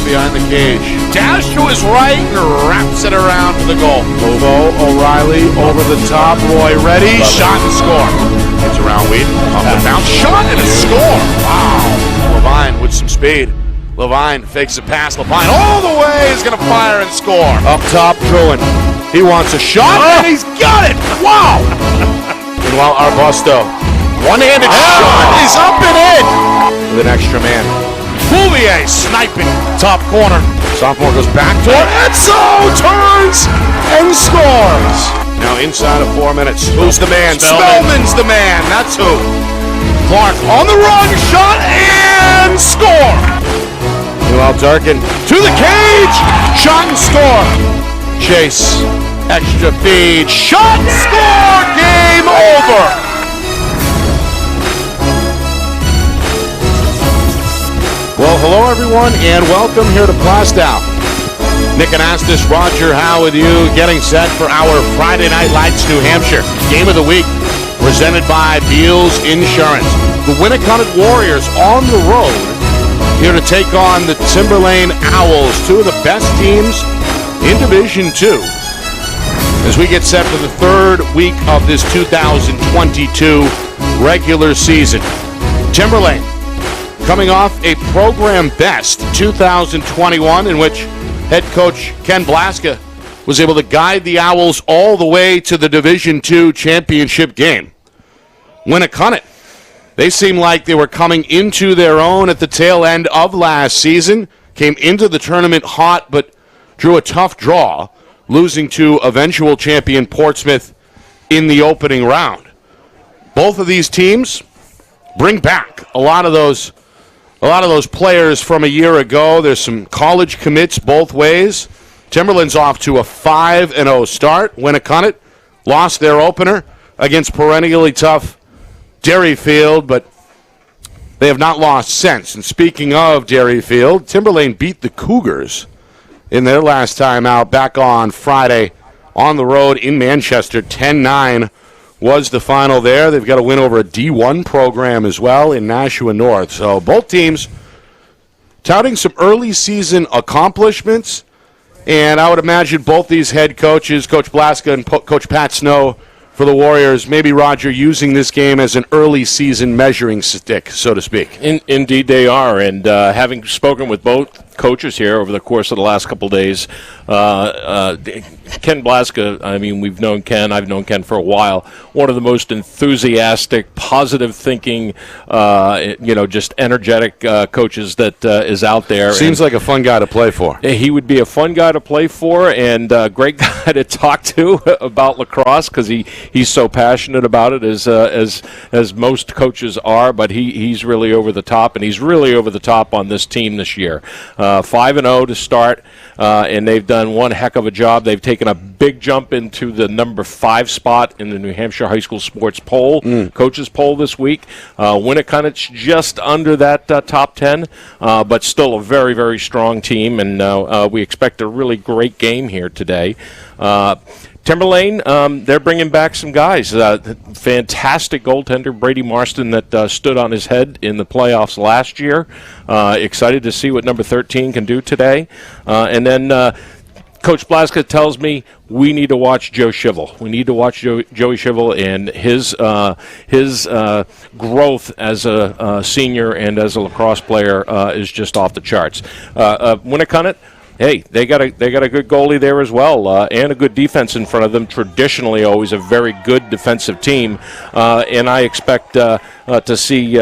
Behind the cage. Dash to his right and wraps it around for the goal. Ovo, O'Reilly over the top. Roy ready. Shot and score. Gets around Wheaton. Off the bounce. Shot and a score. Wow. Levine with some speed. Levine fakes a pass. Levine all the way is going to fire and score. Up top, Druin. He wants a shot and he's got it. Wow. Meanwhile, Arbusto. One-handed shot is up and in. With an extra man. Bouvier sniping top corner. Sophomore goes back to it. Enzo turns and scores. Now inside of 4 minutes. Who's the man? Spellman's the man. That's who. Clark on the run. Shot and score. Meanwhile, Durkin to the cage. Shot and score. Chase. Extra feed. Shot and score. Game over. Well, hello, everyone, and welcome here to Plastow. Nick Anastas, Roger Howe with you, getting set for our Friday Night Lights New Hampshire Game of the Week, presented by Beals Insurance. The Winnacunnet Warriors on the road, here to take on the Timberlane Owls, two of the best teams in Division II, as we get set for the third week of this 2022 regular season. Timberlane coming off a program best 2021, in which head coach Ken Blaska was able to guide the Owls all the way to the Division II championship game. Winnacunnet, they seemed like they were coming into their own at the tail end of last season, came into the tournament hot, but drew a tough draw, losing to eventual champion Portsmouth in the opening round. Both of these teams bring back a lot of those players from a year ago. There's some college commits both ways. Timberland's off to a 5-0 start. Winnacunnet lost their opener against perennially tough Derryfield, but they have not lost since. And speaking of Derryfield, Timberlane beat the Cougars in their last time out back on Friday on the road in Manchester. 10-9 was the final there. They've got a win over a D1 program as well in Nashua North. So both teams touting some early season accomplishments, and I would imagine both these head coaches, Coach Blaska and Coach Pat Snow for the Warriors, maybe, Roger, using this game as an early season measuring stick, so to speak. Indeed they are, and having spoken with both coaches here over the course of the last couple of days, Ken Blaska, I mean, we've known Ken, I've known Ken for a while, one of the most enthusiastic, positive thinking, just energetic coaches that is out there. Seems like a fun guy to play for. He would be a fun guy to play for, and a great guy to talk to about lacrosse, because he's so passionate about it, as most coaches are, but he's really over the top, and he's really over the top on this team this year. 5-0 to start, and they've done one heck of a job. They've taken a big jump into the number 5 spot in the New Hampshire High School Sports Poll, coaches poll this week. Winnacunnet's just under that top 10, but still a very, very strong team, and we expect a really great game here today. Timberlane, they're bringing back some guys. Fantastic goaltender, Brady Marston, that stood on his head in the playoffs last year. Excited to see what number 13 can do today. And then Coach Blaska tells me we need to watch Joe Shivel. We need to watch Joey Shivel, and his growth as a senior and as a lacrosse player is just off the charts. Winnacunnet, hey, they got a good goalie there as well, and a good defense in front of them. Traditionally, always a very good defensive team, and I expect to see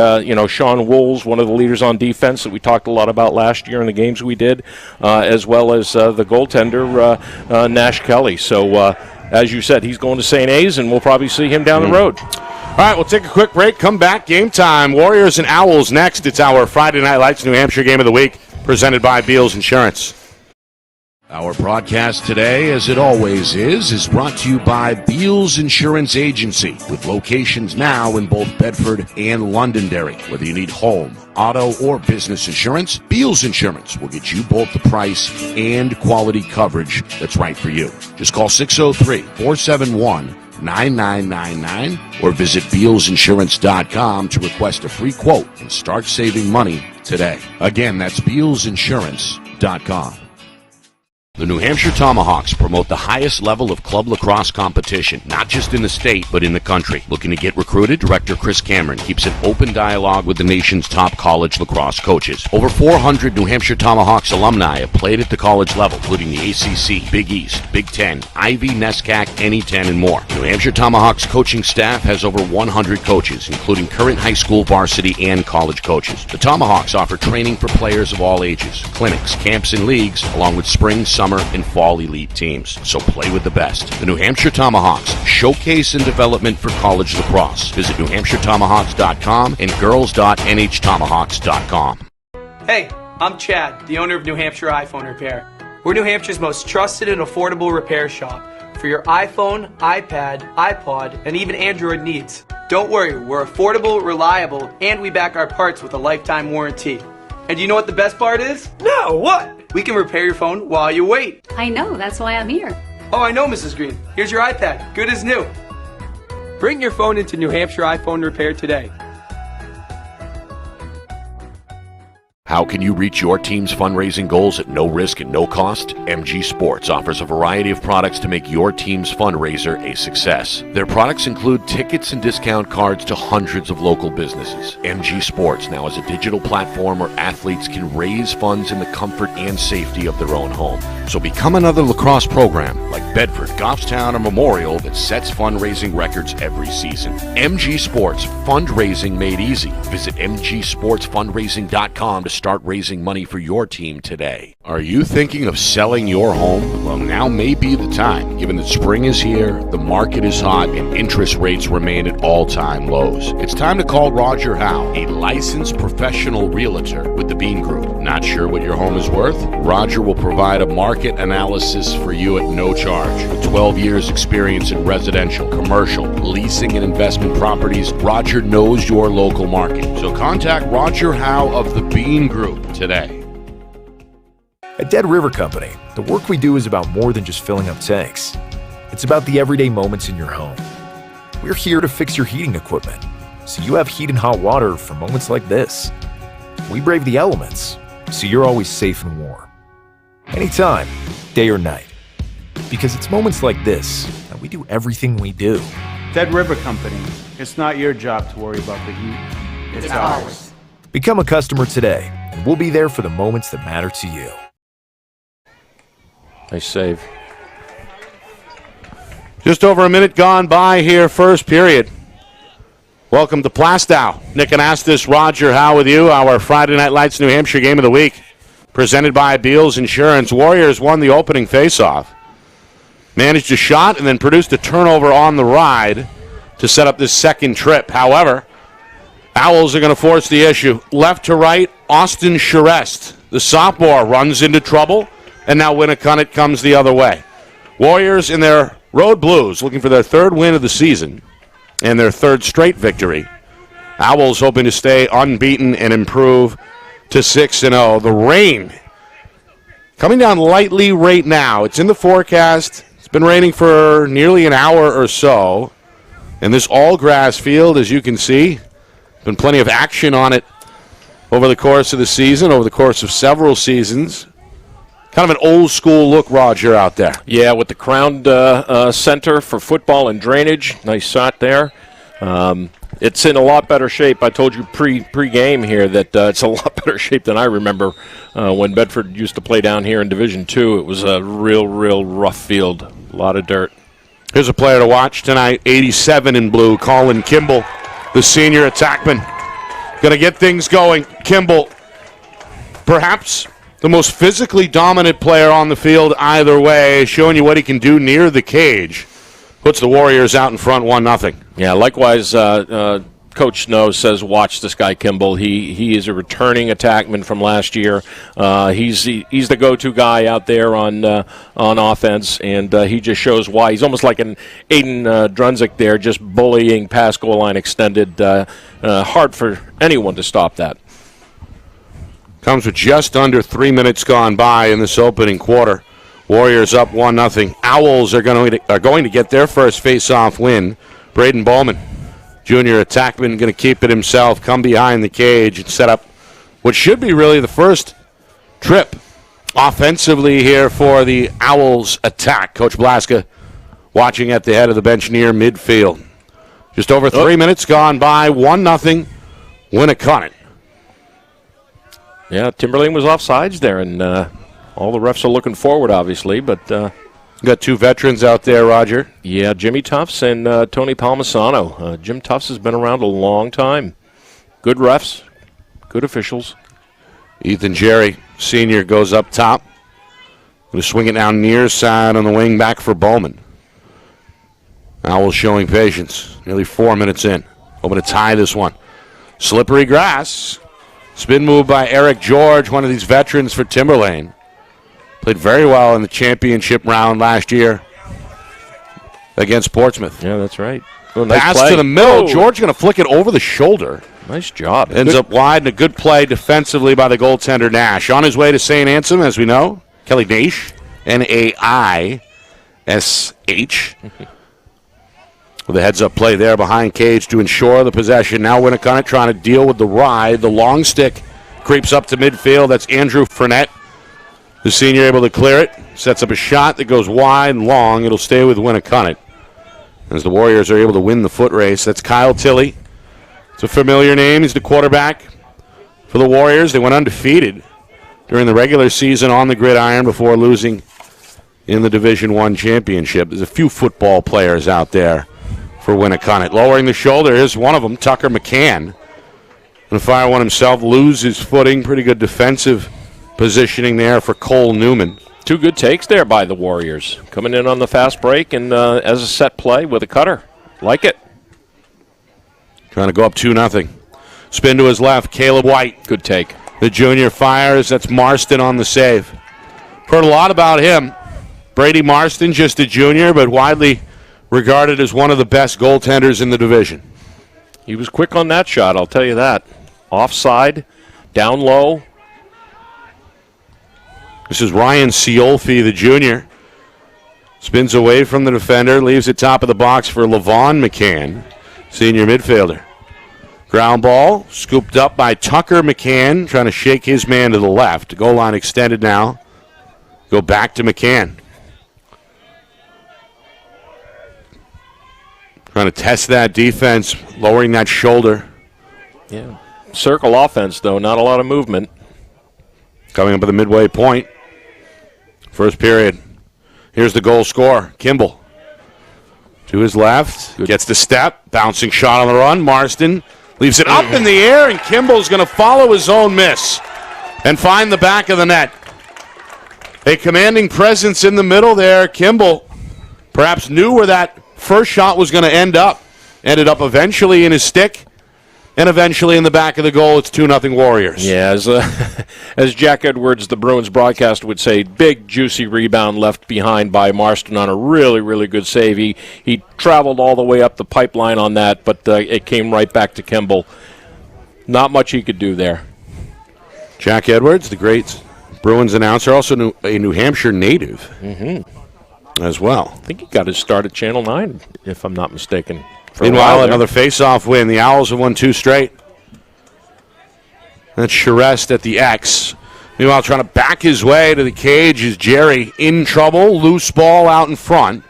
Sean Wools, one of the leaders on defense that we talked a lot about last year in the games we did, as well as the goaltender Nash Kelly. So, as you said, he's going to St. A's, and we'll probably see him down the road. All right, we'll take a quick break. Come back. Game time. Warriors and Owls next. It's our Friday Night Lights New Hampshire Game of the Week. presented by Beals Insurance. Our broadcast today, as it always is brought to you by Beals Insurance Agency, with locations now in both Bedford and Londonderry. Whether you need home, auto, or business insurance, Beals Insurance will get you both the price and quality coverage that's right for you. Just call 603-471-9999 or visit BealsInsurance.com to request a free quote and start saving money today. Again, that's BealsInsurance.com. The New Hampshire Tomahawks promote the highest level of club lacrosse competition, not just in the state, but in the country. Looking to get recruited? Director Chris Cameron keeps an open dialogue with the nation's top college lacrosse coaches. Over 400 New Hampshire Tomahawks alumni have played at the college level, including the ACC, Big East, Big Ten, Ivy, NESCAC, NE10, and more. New Hampshire Tomahawks coaching staff has over 100 coaches, including current high school, varsity, and college coaches. The Tomahawks offer training for players of all ages, clinics, camps, and leagues, along with spring, summer, and fall elite teams. So play with the best. The New Hampshire Tomahawks, showcase and development for college lacrosse. Visit NewHampshireTomahawks.com and girls.nhtomahawks.com. Hey, I'm Chad, the owner of New Hampshire iPhone Repair. We're New Hampshire's most trusted and affordable repair shop for your iPhone, iPad, iPod, and even Android needs. Don't worry, we're affordable, reliable, and we back our parts with a lifetime warranty. And you know what the best part is? No, what? We can repair your phone while you wait. I know, that's why I'm here. Oh, I know, Mrs. Green. Here's your iPad, good as new. Bring your phone into New Hampshire iPhone Repair today. How can you reach your team's fundraising goals at no risk and no cost? MG Sports offers a variety of products to make your team's fundraiser a success. Their products include tickets and discount cards to hundreds of local businesses. MG Sports now has a digital platform where athletes can raise funds in the comfort and safety of their own home. So become another lacrosse program like Bedford, Goffstown, or Memorial that sets fundraising records every season. MG Sports, fundraising made easy. Visit mgsportsfundraising.com to start raising money for your team today. Are you thinking of selling your home? Well, now may be the time, given that spring is here, the market is hot, and interest rates remain at all-time lows. It's time to call Roger Howe, a licensed professional realtor with the Bean Group. Not sure what your home is worth? Roger will provide a market analysis for you at no charge. With 12 years experience in residential, commercial, leasing, and investment properties, Roger knows your local market. So contact Roger Howe of the Bean Group today. At Dead River Company, the work we do is about more than just filling up tanks. It's about the everyday moments in your home. We're here to fix your heating equipment, so you have heat and hot water for moments like this. We brave the elements, so you're always safe and warm. Anytime, day or night. Because it's moments like this that we do everything we do. Dead River Company. It's not your job to worry about the heat. It's ours. Become a customer today, and we'll be there for the moments that matter to you. Nice save. Just over a minute gone by here, first period. Welcome to Plastow. Nick Anastas, Roger Howe with you. Our Friday Night Lights New Hampshire Game of the Week, presented by Beals Insurance. Warriors won the opening faceoff. Managed a shot and then produced a turnover on the ride to set up this second trip. However, Owls are going to force the issue. Left to right, Austin Charest, the sophomore, runs into trouble, and now Winnacunnet comes the other way. Warriors in their road blues looking for their third win of the season and their third straight victory. Owls hoping to stay unbeaten and improve to 6-0. The rain coming down lightly right now. It's in the forecast. It's been raining for nearly an hour or so. And this all-grass field, as you can see, been plenty of action on it over the course of the season, over the course of several seasons. Kind of an old-school look, Roger, out there. Yeah, with the crowned center for football and drainage. Nice shot there. It's in a lot better shape. I told you pre-game here that it's a lot better shape than I remember when Bedford used to play down here in Division II. It was a real rough field. A lot of dirt. Here's a player to watch tonight, 87 in blue, Colin Kimball, the senior attackman. Going to get things going. Kimball, perhaps the most physically dominant player on the field either way, showing you what he can do near the cage. Puts the Warriors out in front 1-0. Yeah, likewise, Coach Snow says, watch this guy Kimball. He is a returning attackman from last year. He's the go-to guy out there on offense, and he just shows why. He's almost like an Aiden Drunzik there, just bullying past goal line extended. Hard for anyone to stop that. Comes with just under 3 minutes gone by in this opening quarter. Warriors up 1-0. Owls are going to get their first face-off win. Braden Bowman, junior attackman, going to keep it himself, come behind the cage and set up what should be really the first trip offensively here for the Owls attack. Coach Blaska watching at the head of the bench near midfield. Just over 3 minutes gone by, 1-0, Winnacunnet. Yeah, Timberlane was offsides there, and all the refs are looking forward, obviously, but... Got two veterans out there, Roger. Yeah, Jimmy Tufts and Tony Palmisano. Jim Tufts has been around a long time. Good refs, good officials. Ethan Jerry, senior, goes up top. Going to swing it down near side on the wing back for Bowman. Owls showing patience. Nearly 4 minutes in. Hoping to tie this one. Slippery grass. Spin move by Eric George, one of these veterans for Timberlane. Played very well in the championship round last year against Portsmouth. Yeah, that's right. Oh, nice Pass play to the middle. Oh. George going to flick it over the shoulder. Nice job. Ends up wide, and a good play defensively by the goaltender Nash. On his way to St. Anselm, as we know, Kelly Naish, Naish, with a heads-up play there behind cage to ensure the possession. Now Winnacunnet trying to deal with the ride. The long stick creeps up to midfield. That's Andrew Fournette. The senior able to clear it. Sets up a shot that goes wide and long. It'll stay with Winnacunnet as the Warriors are able to win the foot race. That's Kyle Tilley. It's a familiar name. He's the quarterback for the Warriors. They went undefeated during the regular season on the gridiron before losing in the Division I championship. There's a few football players out there for Winnacunnet. Lowering the shoulder, here's one of them, Tucker McCann. Going to fire one himself, lose his footing. Pretty good defensive positioning there for Cole Newman. Two good takes there by the Warriors. Coming in on the fast break and as a set play with a cutter. Like it. Trying to go up 2-0. Spin to his left, Caleb White. Good take. The junior fires. That's Marston on the save. Heard a lot about him. Brady Marston, just a junior, but widely regarded as one of the best goaltenders in the division. He was quick on that shot, I'll tell you that. Offside, down low. This is Ryan Ciolfi, the junior. Spins away from the defender, leaves it top of the box for Levon McCann, senior midfielder. Ground ball, scooped up by Tucker McCann, trying to shake his man to the left. Goal line extended now. Go back to McCann. Trying to test that defense, lowering that shoulder. Yeah. Circle offense, though, not a lot of movement. Coming up at the midway point. First period. Here's the goal scorer, Kimball. To his left, gets the step, bouncing shot on the run. Marston leaves it up in the air, and Kimball's going to follow his own miss and find the back of the net. A commanding presence in the middle there. Kimball perhaps knew where that first shot was going to end up. Ended up eventually in his stick. And eventually in the back of the goal, it's 2-0 Warriors. Yeah, as Jack Edwards, the Bruins broadcaster, would say, big, juicy rebound left behind by Marston on a really, really good save. He traveled all the way up the pipeline on that, but it came right back to Kimball. Not much he could do there. Jack Edwards, the great Bruins announcer, also a New Hampshire native as well. I think he got his start at Channel 9, if I'm not mistaken. Meanwhile, another face-off win. The Owls have won 2 straight. That's Charest at the X. Meanwhile, trying to back his way to the cage is Jerry in trouble. Loose ball out in front.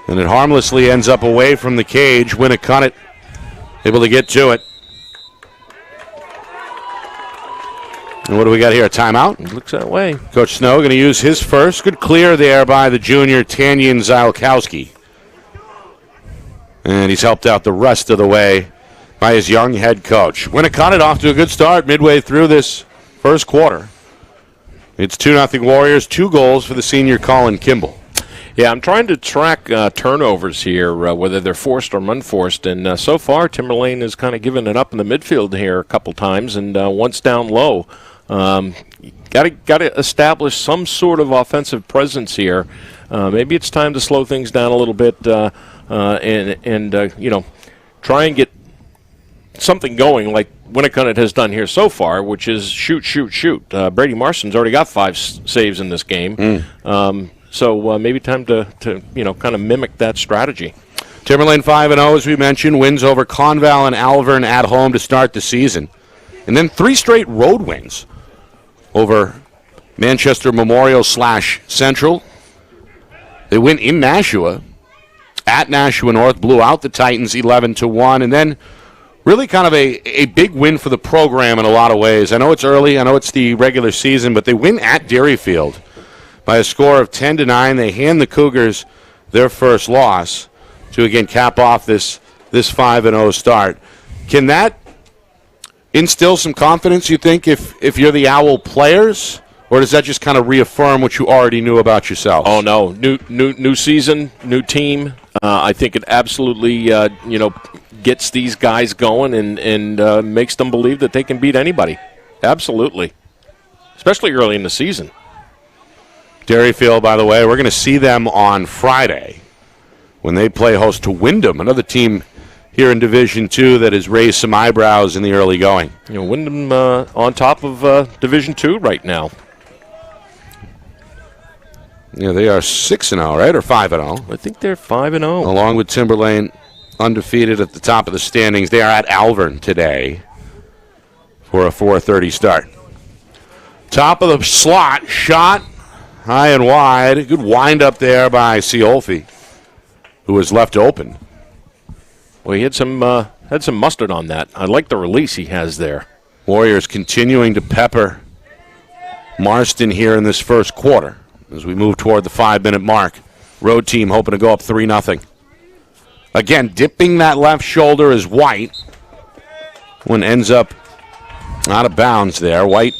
And it harmlessly ends up away from the cage. Winnacunnet able to get to it. And what do we got here? A timeout? It looks that way. Coach Snow going to use his first. Good clear there by the junior Tanyan Zylkowski. And he's helped out the rest of the way by his young head coach. Winnacunnet off to a good start midway through this first quarter. It's 2-0 Warriors, 2 goals for the senior Colin Kimball. Yeah, I'm trying to track turnovers here, whether they're forced or unforced, and so far Timberlane has kind of given it up in the midfield here a couple times, and once down low. Got to establish some sort of offensive presence here. Maybe it's time to slow things down a little bit and try and get something going like Winnacunnet has done here so far, which is shoot. Brady Marston's already got 5 saves in this game. So maybe time to kind of mimic that strategy. Timberlane 5-0, as we mentioned, wins over Conval and Alvern at home to start the season. And then 3 straight road wins over Manchester Memorial / Central. They win in Nashua. At Nashua North, blew out the Titans 11-1. And then really kind of a big win for the program in a lot of ways. I know it's early. I know it's the regular season, but they win at Dairyfield by a score of 10-9. They hand the Cougars their first loss to, again, cap off this 5-0 start. Can that instill some confidence, you think, if you're the Owl players? Or does that just kind of reaffirm what you already knew about yourself? Oh, no. New season, new team. I think it absolutely, gets these guys going and makes them believe that they can beat anybody. Absolutely. Especially early in the season. Dairyfield, by the way, we're going to see them on Friday when they play host to Wyndham, another team here in Division II that has raised some eyebrows in the early going. Wyndham on top of Division II right now. Yeah, they are 6-0, right, or 5-0? I think they're 5-0. Along with Timberlane, undefeated at the top of the standings. They are at Alvern today for a 4:30 start. Top of the slot, shot high and wide. Good wind up there by Ciolfi, who was left open. Well, he had some mustard on that. I like the release he has there. Warriors continuing to pepper Marston here in this first quarter as we move toward the 5-minute mark. Road team hoping to go up 3-0. Again, dipping that left shoulder is White. One ends up out of bounds there. White,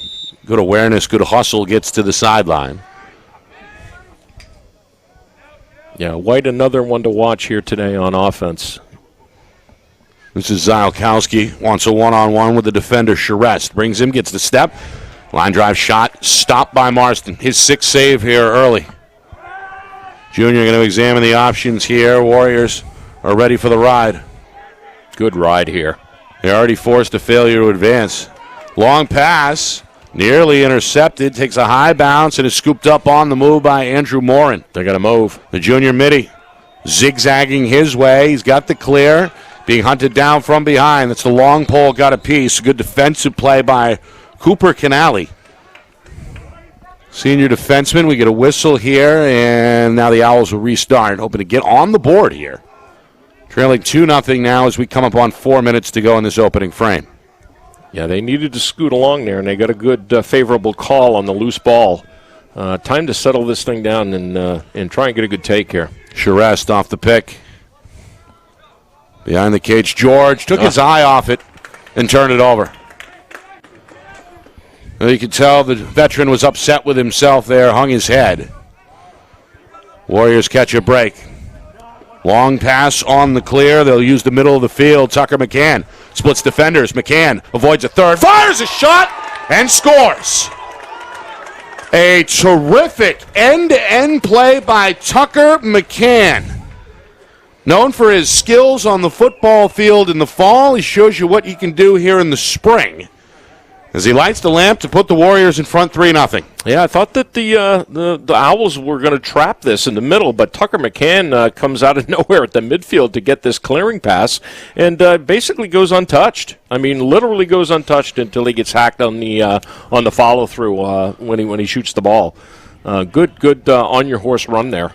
good awareness, good hustle, gets to the sideline. Yeah, White, another one to watch here today on offense. This is Zylkowski, wants a one-on-one with the defender, Charest. Brings him, gets the step. Line drive shot, stopped by Marston. His 6th save here early. Junior going to examine the options here. Warriors are ready for the ride. Good ride here. They already forced a failure to advance. Long pass, nearly intercepted. Takes a high bounce and is scooped up on the move by Andrew Morin. They're going to move. The junior midi zigzagging his way. He's got the clear. Being hunted down from behind. That's the long pole, got a piece. Good defensive play by Cooper Canali. Senior defenseman. We get a whistle here, and now the Owls will restart, hoping to get on the board here. Trailing 2-0 now as we come up on 4 minutes to go in this opening frame. Yeah, they needed to scoot along there, and they got a good favorable call on the loose ball. Time to settle this thing down and try and get a good take here. Charest off the pick. Behind the cage, George took his eye off it and turned it over. You could tell the veteran was upset with himself there, hung his head. Warriors catch a break. Long pass on the clear. They'll use the middle of the field. Tucker McCann splits defenders. McCann avoids a third, fires a shot, and scores. A terrific end-to-end play by Tucker McCann. Known for his skills on the football field in the fall, he shows you what he can do here in the spring as he lights the lamp to put the Warriors in front 3-0. Yeah, I thought that the Owls were going to trap this in the middle, but Tucker McCann comes out of nowhere at the midfield to get this clearing pass and basically goes untouched. I mean, literally goes untouched until he gets hacked on the follow-through when he shoots the ball. Good on-your-horse run there.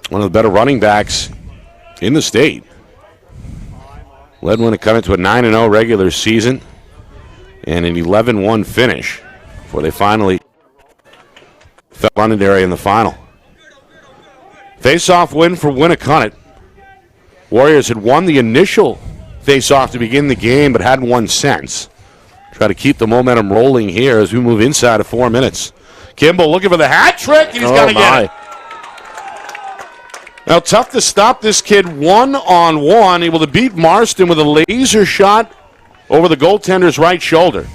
One of the better running backs in the state. Led Winnacunnet to a 9-0 regular season and an 11-1 finish before they finally fell Londonderry in the final. Face-off win for Winnacunnet. Warriors had won the initial face-off to begin the game, but hadn't won since. Try to keep the momentum rolling here as we move inside of 4 minutes. Kimball looking for the hat trick, and he's got to get it. Now, tough to stop this kid one-on-one, able to beat Marston with a laser shot over the goaltender's right shoulder.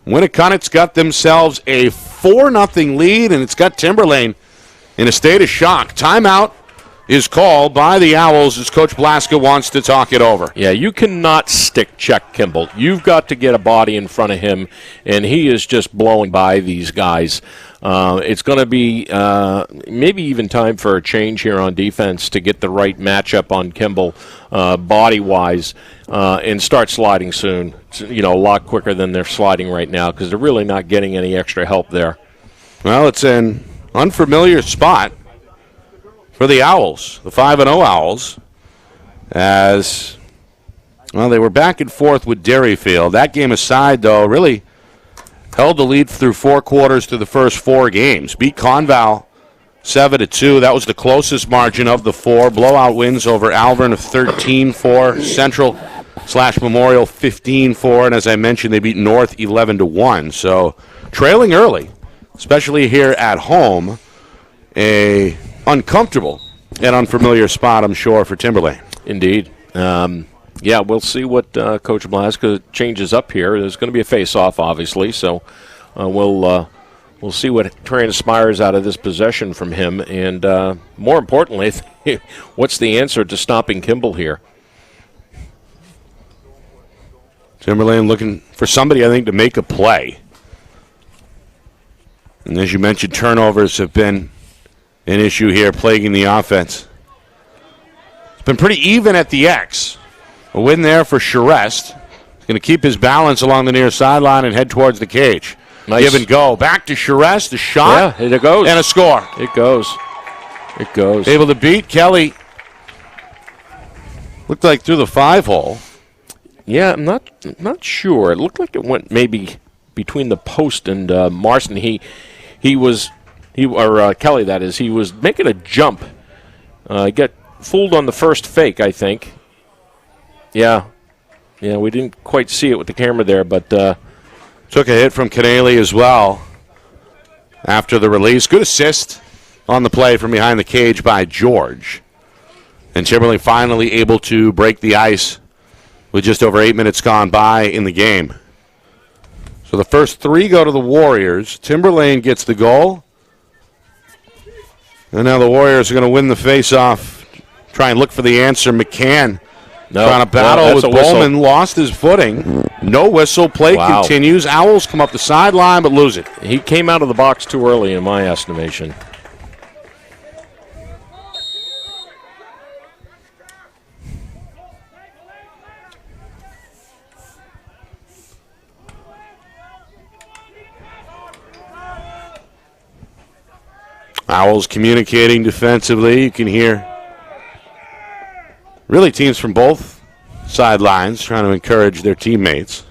Winnacunnet's got themselves a 4-0 lead, and it's got Timberlane in a state of shock. Timeout is called by the Owls as Coach Blaska wants to talk it over. Yeah, you cannot stick check Kimball. You've got to get a body in front of him, and he is just blowing by these guys. It's going to be maybe even time for a change here on defense to get the right matchup on Kimball body-wise and start sliding soon. It's, a lot quicker than they're sliding right now because they're really not getting any extra help there. Well, it's an unfamiliar spot for the Owls, the 5-0 Owls, as, they were back and forth with Derryfield. That game aside, though, really held the lead through 4 quarters to the first 4 games. Beat Conval 7-2. That was the closest margin of the 4. Blowout wins over Alvern of 13-4. Central/Memorial 15-4. And as I mentioned, they beat North 11-1. So trailing early, especially here at home, a uncomfortable and unfamiliar spot, I'm sure, for Timberlane. Indeed. Yeah, we'll see what Coach Blaska changes up here. There's going to be a face-off, obviously, so we'll see what transpires out of this possession from him. And more importantly, what's the answer to stopping Kimball here? Timberlane looking for somebody, I think, to make a play. And as you mentioned, turnovers have been an issue here plaguing the offense. It's been pretty even at the X. A win there for Charest. He's going to keep his balance along the near sideline and head towards the cage. Nice. Give and go. Back to Charest. A shot. Yeah, it goes. And a score. It goes. It goes. Able to beat Kelly. Looked like through the 5-hole. Yeah, I'm not sure. It looked like it went maybe between the post and Marston. Kelly, that is. He was making a jump. Got fooled on the first fake, I think. Yeah, we didn't quite see it with the camera there, but took a hit from Canale as well after the release. Good assist on the play from behind the cage by George. And Timberlane finally able to break the ice with just over 8 minutes gone by in the game. So the first 3 go to the Warriors. Timberlane gets the goal. And now the Warriors are going to win the face-off. Try and look for the answer. McCann trying to battle with Bowman. Lost his footing. No whistle. Play continues. Owls come up the sideline but lose it. He came out of the box too early in my estimation. Owls communicating defensively. You can hear really teams from both sidelines trying to encourage their teammates.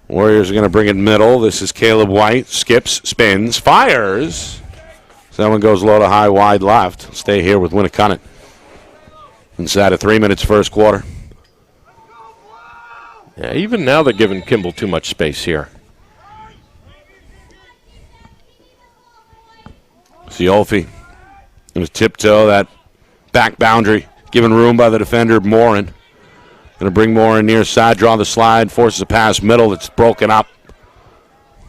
Warriors are going to bring it middle. This is Caleb White. Skips, spins, fires. So that one goes low to high, wide left. Stay here with Winnacunnet. Inside of 3 minutes first quarter. Yeah, even now they're giving Kimball too much space here. Ciolfi going to tiptoe that back boundary, given room by the defender, Morin. Going to bring Morin near side, draw the slide, forces a pass middle that's broken up.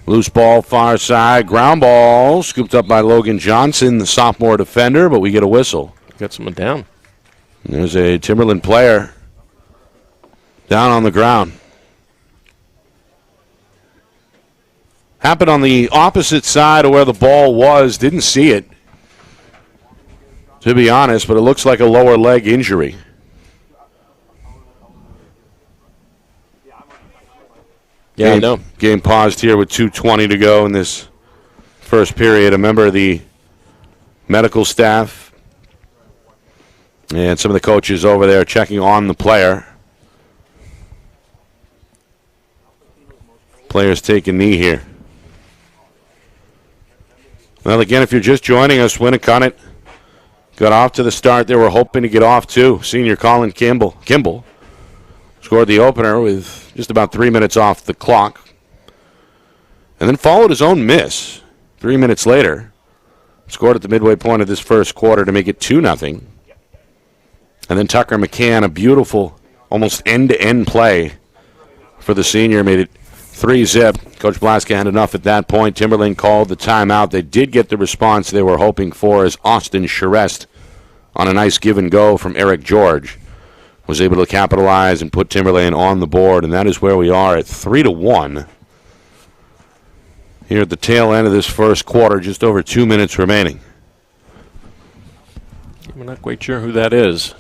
Loose ball, far side, ground ball, scooped up by Logan Johnson, the sophomore defender, but we get a whistle. Got someone down. And there's a Timberland player down on the ground. Happened on the opposite side of where the ball was. Didn't see it, to be honest, but it looks like a lower leg injury. Yeah, I know. Game paused here with 2:20 to go in this first period. A member of the medical staff and some of the coaches over there checking on the player. Players take a knee here. Well, again, if you're just joining us, Winnacunnet got off to the start they were hoping to get off to. Senior Colin Kimball scored the opener with just about 3 minutes off the clock. And then followed his own miss 3 minutes later Scored at the midway point of this first quarter to make it 2-0. And then Tucker McCann, a beautiful, almost end-to-end play for the senior, made it 3-0. Coach Blaska had enough at that point. Timberlane called the timeout. They did get the response they were hoping for as Austin Charest, on a nice give and go from Eric George, was able to capitalize and put Timberlane on the board, and that is where we are at 3-1 here at the tail end of this first quarter, just over 2 minutes remaining. I'm not quite sure who that is.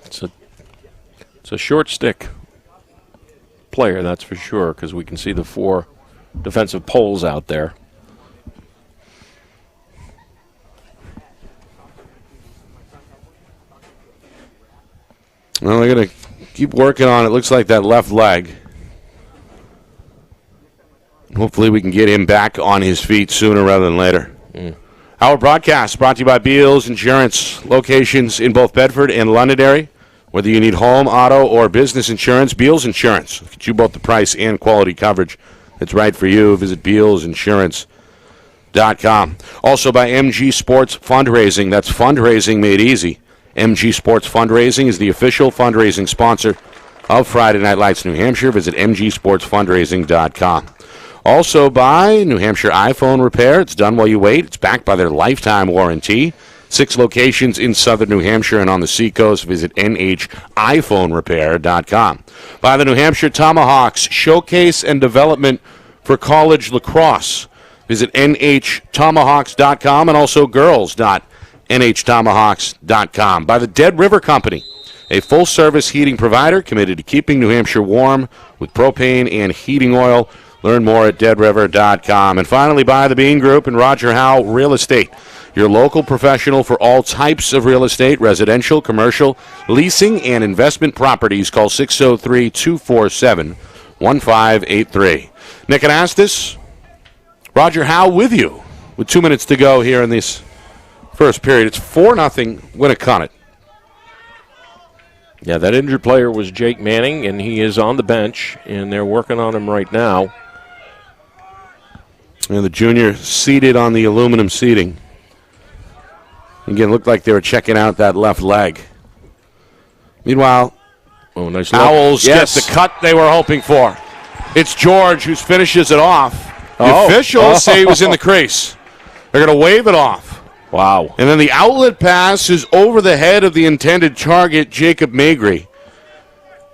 It's a short stick player, that's for sure, because we can see the 4 defensive poles out there. Well, they're going to keep working on it. Looks like that left leg. Hopefully we can get him back on his feet sooner rather than later. Our broadcast brought to you by Beals Insurance. Locations in both Bedford and Londonderry. Whether you need home, auto, or business insurance, Beals Insurance. Get you both the price and quality coverage that's right for you. Visit BealsInsurance.com. Also by MG Sports Fundraising. That's fundraising made easy. MG Sports Fundraising is the official fundraising sponsor of Friday Night Lights New Hampshire. Visit mgsportsfundraising.com. Also by New Hampshire iPhone Repair. It's done while you wait. It's backed by their lifetime warranty. 6 locations in southern New Hampshire and on the seacoast. Visit nhiphonerepair.com. By the New Hampshire Tomahawks, showcase and development for college lacrosse. Visit nhtomahawks.com and also girls.nhtomahawks.com. By the Dead River Company, a full-service heating provider committed to keeping New Hampshire warm with propane and heating oil. Learn more at deadriver.com. And finally, by the Bean Group and Roger Howe Real Estate, your local professional for all types of real estate, residential, commercial, leasing, and investment properties. Call 603-247-1583. Nick Anastas, Roger Howe with you with 2 minutes to go here in this first period. It's 4-0 Winnacunnet. Yeah, that injured player was Jake Manning, and he is on the bench, and they're working on him right now. And the junior seated on the aluminum seating. Again, looked like they were checking out that left leg. Meanwhile, nice Owls get the cut they were hoping for. It's George who finishes it off. The officials say he was in the crease. They're going to wave it off. Wow. And then the outlet pass is over the head of the intended target, Jacob Magry.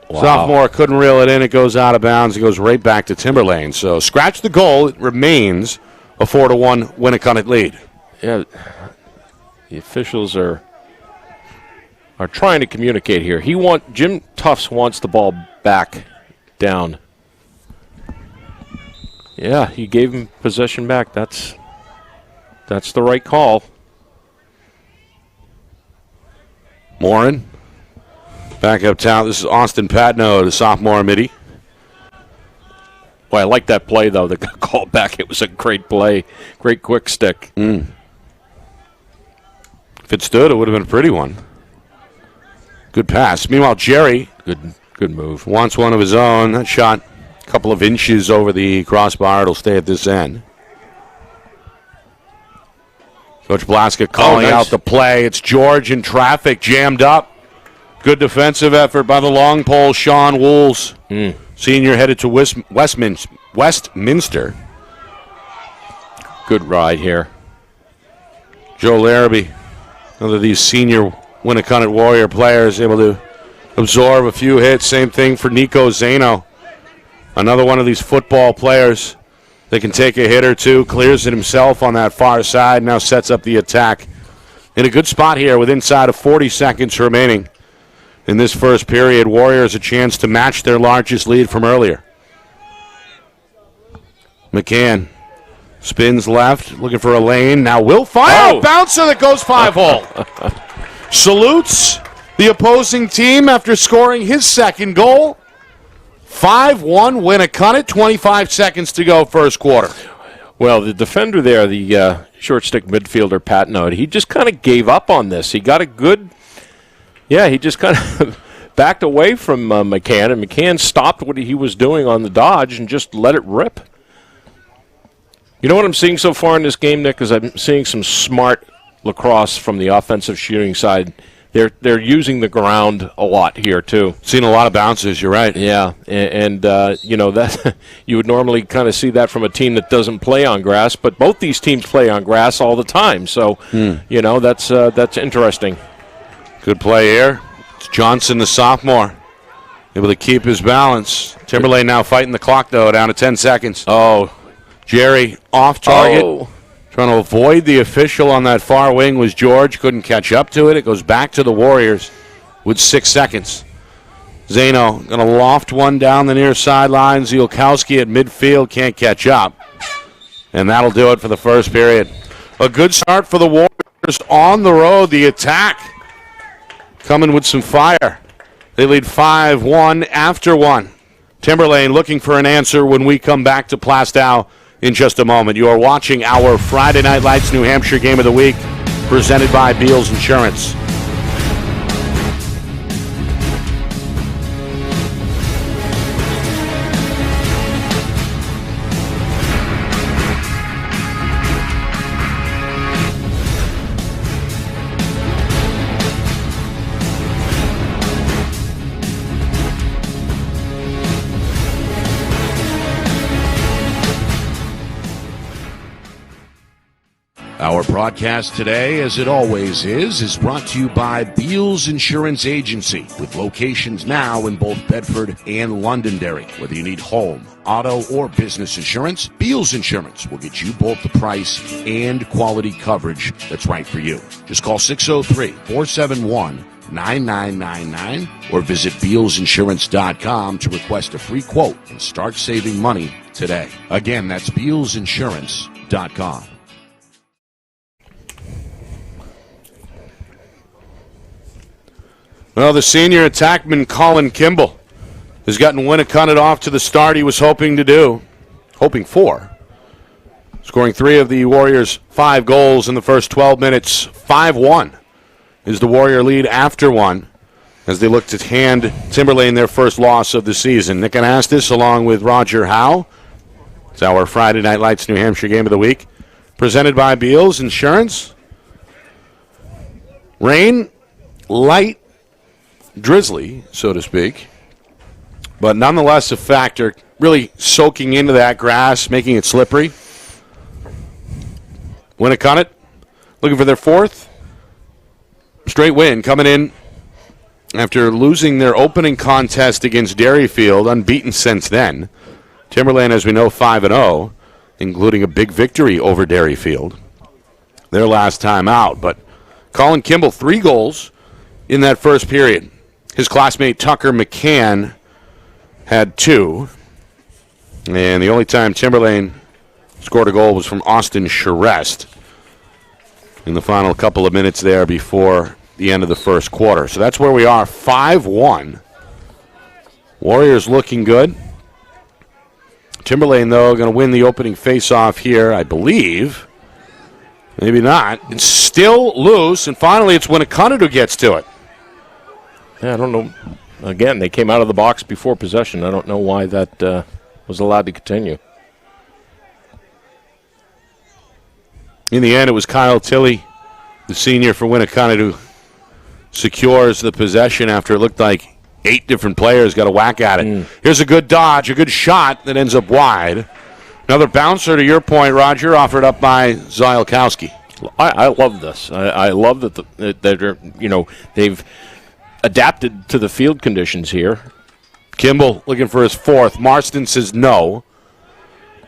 Wow. Sophomore couldn't reel it in. It goes out of bounds. It goes right back to Timberlane. So scratch the goal. It remains a 4-1 Winnacunnet lead. Yeah, the officials are trying to communicate here. Jim Tufts wants the ball back down. Yeah, he gave him possession back. That's the right call. Morin back up top. This is Austin Patno, the sophomore midi. Boy, I like that play, though, that got called back. It was a great play. Great quick stick. If it stood, it would have been a pretty one. Good pass. Meanwhile, Jerry, good move, wants one of his own. That shot a couple of inches over the crossbar. It'll stay at this end. Coach Blaska calling out the play. It's George in traffic, jammed up. Good defensive effort by the long pole, Sean Wools. Senior headed to Westminster. Good ride here. Joe Larrabee, another of these senior Winnacunnet Warrior players, able to absorb a few hits. Same thing for Nico Zano. Another one of these football players that can take a hit or two, clears it himself on that far side, now sets up the attack. In a good spot here with inside of 40 seconds remaining in this first period. Warriors a chance to match their largest lead from earlier. McCann spins left, looking for a lane. Now will fire a bouncer that goes 5-hole. Salutes the opposing team after scoring his second goal. 5-1 Winnacunnet, 25 seconds to go first quarter. Well, the defender there, the short stick midfielder, Patno, he just kind of gave up on this. He got a good, he just kind of backed away from McCann, and McCann stopped what he was doing on the dodge and just let it rip. You know what I'm seeing so far in this game, Nick, is I'm seeing some smart lacrosse from the offensive shooting side. They're using the ground a lot here too. Seen a lot of bounces. You're right. Yeah, and that you would normally kind of see that from a team that doesn't play on grass, but both these teams play on grass all the time. So that's interesting. Good play here. It's Johnson, the sophomore, able to keep his balance. Timberlane now fighting the clock though, down to 10 seconds. Oh, Jerry off target. Oh. Trying to avoid the official on that far wing was George. Couldn't catch up to it. It goes back to the Warriors with 6 seconds. Zano going to loft one down the near sideline. Zielkowski at midfield can't catch up. And that'll do it for the first period. A good start for the Warriors on the road. The attack coming with some fire. They lead 5-1 after one. Timberlane looking for an answer when we come back to Plastow in just a moment. You are watching our Friday Night Lights New Hampshire Game of the Week, presented by Beals Insurance. Our broadcast today, as it always is brought to you by Beals Insurance Agency, with locations now in both Bedford and Londonderry. Whether you need home, auto, or business insurance, Beals Insurance will get you both the price and quality coverage that's right for you. Just call 603-471-9999 or visit BealsInsurance.com to request a free quote and start saving money today. Again, that's BealsInsurance.com. Well, the senior attackman Colin Kimball has gotten Winnacunnet off to the start he was hoping for. Scoring 3 of the Warriors' 5 goals in the first 12 minutes. 5-1 is the Warrior lead after one as they look to hand Timberlane their first loss of the season. Nick Anastas along with Roger Howe. It's our Friday Night Lights New Hampshire Game of the Week, presented by Beals Insurance. Rain, light, drizzly, so to speak, but nonetheless a factor, really soaking into that grass, making it slippery. Winnacunnet looking for their 4th straight win, coming in after losing their opening contest against Derryfield, unbeaten since then. Timberlane, as we know, 5-0, including a big victory over Derryfield their last time out. But Colin Kimball, 3 goals in that first period. His classmate Tucker McCann had 2. And the only time Timberlane scored a goal was from Austin Charest in the final couple of minutes there before the end of the first quarter. So that's where we are, 5-1. Warriors looking good. Timberlane, though, going to win the opening faceoff here, I believe. Maybe not. It's still loose, and finally it's Winnacunnet who gets to it. Yeah, I don't know. Again, they came out of the box before possession. I don't know why that was allowed to continue. In the end, it was Kyle Tilley, the senior for Winnacunnet, who secures the possession after it looked like 8 different players got a whack at it. Here's a good dodge, a good shot that ends up wide. Another bouncer, to your point, Roger, offered up by Zielkowski. I love this. I love that they've adapted to the field conditions here. Kimball looking for his 4th. Marston says no.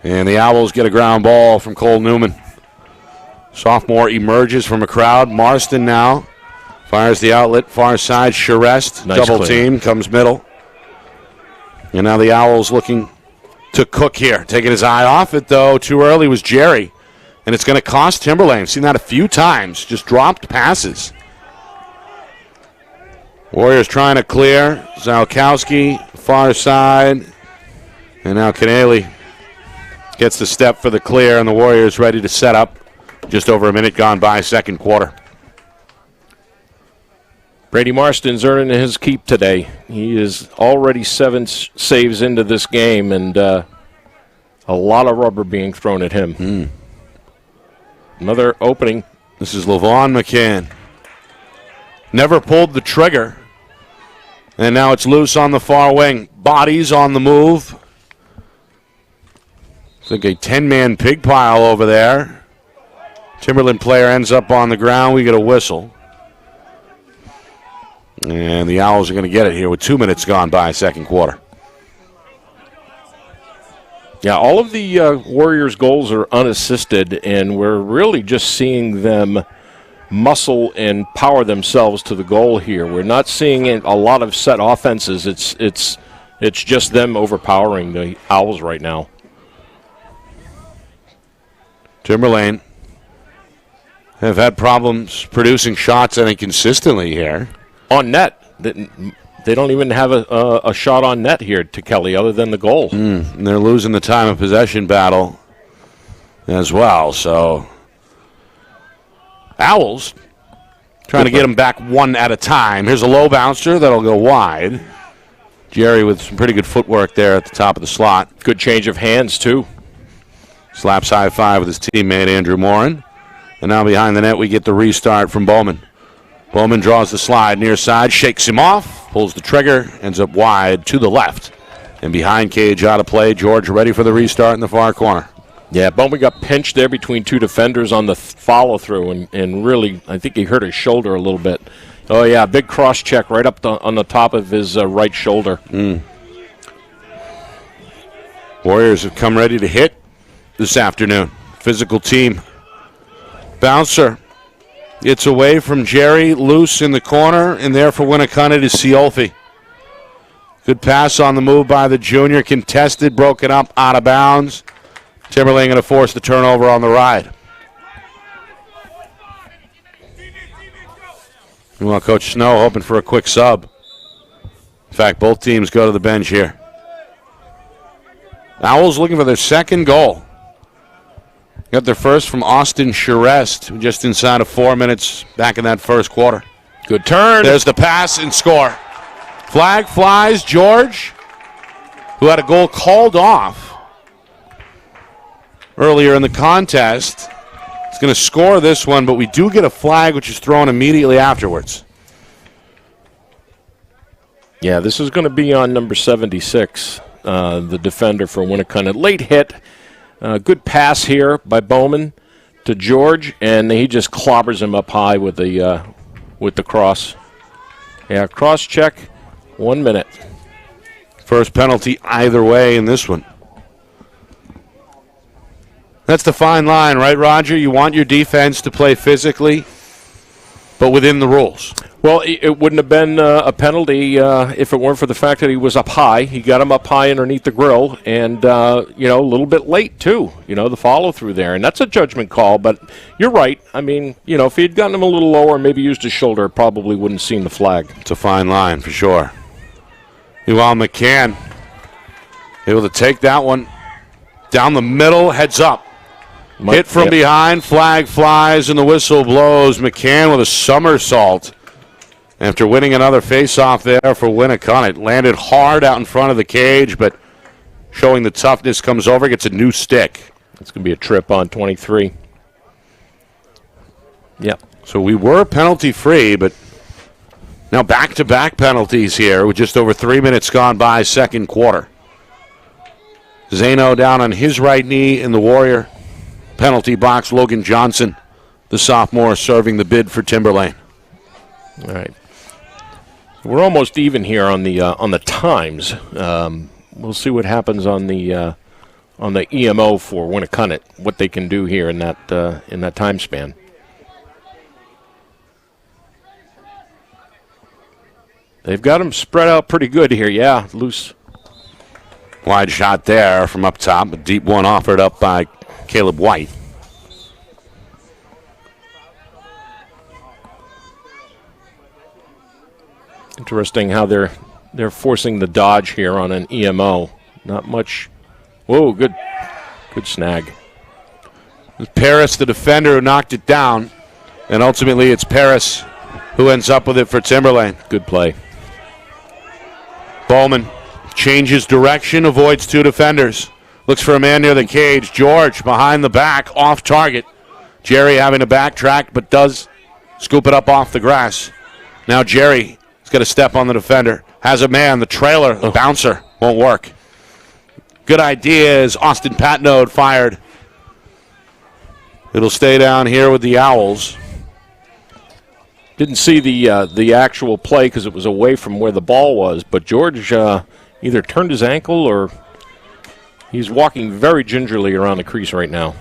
And the Owls get a ground ball from Cole Newman. Sophomore emerges from a crowd. Marston now fires the outlet, far side. Charest, nice double team, comes middle. And now the Owls looking to cook here. Taking his eye off it, though. Too early was Jerry. And it's going to cost Timberlane. Seen that a few times. Just dropped passes. Warriors trying to clear. Zielkowski, far side. And now Canelli gets the step for the clear, and the Warriors ready to set up. Just over a minute gone by, second quarter. Brady Marston's earning his keep today. He is already 7 saves into this game, and A lot of rubber being thrown at him. Another opening. This is LaVon McCann. Never pulled the trigger. And now it's loose on the far wing. Bodies on the move. I think a 10-man pig pile over there. Timberland player ends up on the ground. We get a whistle. And the Owls are going to get it here with 2 minutes gone by second quarter. Yeah, all of the Warriors' goals are unassisted, and we're really just seeing them muscle and power themselves to the goal here. We're not seeing a lot of set offenses. It's just them overpowering the Owls right now. Timberlane have had problems producing shots, I think, consistently here. On net. They don't even have a shot on net here to Kelly other than the goal. And they're losing the time of possession battle as well. So Owls trying to get them back one at a time. Here's a low bouncer that'll go wide. Jerry with some pretty good footwork there at the top of the slot. Good change of hands, too. Slaps high five with his teammate Andrew Morin. And now behind the net we get the restart from Bowman. Bowman draws the slide near side, shakes him off, pulls the trigger, ends up wide to the left. And behind cage out of play, George ready for the restart in the far corner. Yeah, Bowman got pinched there between two defenders on the follow-through, and really, I think he hurt his shoulder a little bit. Oh, yeah, big cross-check right up on the top of his right shoulder. Warriors have come ready to hit this afternoon. Physical team. Bouncer. It's away from Jerry, loose in the corner, and there for Winnacunnet is Ciolfi. Good pass on the move by the junior, contested, broken up, out of bounds. Timberlane going to force the turnover on the ride. Well, Coach Snow hoping for a quick sub. In fact, both teams go to the bench here. Owls looking for their second goal. Got their first from Austin Charest, just inside of 4 minutes back in that first quarter. Good turn. There's the pass and score. Flag flies. George, who had a goal called off earlier in the contest, is going to score this one, but we do get a flag which is thrown immediately afterwards. Yeah, this is going to be on number 76, the defender for Winnacunnet. Late hit. Good pass here by Bowman to George, and he just clobbers him up high with the cross. Yeah, cross check, 1 minute. First penalty either way in this one. That's the fine line, right, Roger? You want your defense to play physically, but within the rules. Well, it wouldn't have been a penalty if it weren't for the fact that he was up high. He got him up high underneath the grill, and, a little bit late, too, the follow-through there. And that's a judgment call, but you're right. I mean, if he had gotten him a little lower, maybe used his shoulder, it probably wouldn't have seen the flag. It's a fine line, for sure. Meanwhile, McCann able to take that one down the middle, heads up. Hit from behind, flag flies, and the whistle blows. McCann with a somersault after winning another face-off there for Winnacunnet. Landed hard out in front of the cage, but showing the toughness, comes over, gets a new stick. It's going to be a trip on 23. Yep. So we were penalty-free, but now back-to-back penalties here with just over 3 minutes gone by second quarter. Zano down on his right knee in the Warrior penalty box. Logan Johnson, the sophomore, serving the bid for Timberlane. All right. We're almost even here on the times. We'll see what happens on the EMO for Winnacunnet, what they can do here in that time span. They've got them spread out pretty good here. Yeah, loose. Wide shot there from up top. A deep one offered up by Caleb White. Interesting how they're forcing the dodge here on an EMO. Not much. Whoa, good snag. Paris, the defender, who knocked it down, and ultimately it's Paris who ends up with it for Timberlane. Good play. Bowman changes direction, avoids two defenders. Looks for a man near the cage. George behind the back, off target. Jerry having to backtrack, but does scoop it up off the grass. Now Jerry has got to step on the defender. Has a man, the trailer, the bouncer. Won't work. Good idea is Austin Patnode fired. It'll stay down here with the Owls. Didn't see the actual play because it was away from where the ball was, but George either turned his ankle or he's walking very gingerly around the crease right now.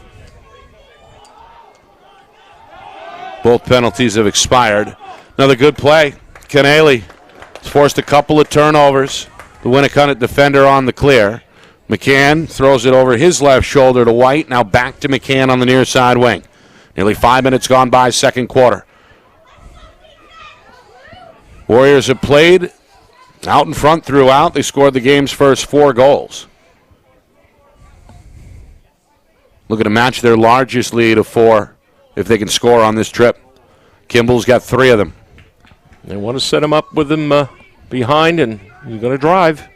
Both penalties have expired. Another good play. Canale has forced a couple of turnovers. The Winnacunnet defender on the clear. McCann throws it over his left shoulder to White. Now back to McCann on the near side wing. Nearly 5 minutes gone by, second quarter. Warriors have played out in front throughout. They scored the game's first 4 goals. Looking to match their largest lead of 4 if they can score on this trip. Kimball's got 3 of them. They want to set him up with him behind, and he's going to drive.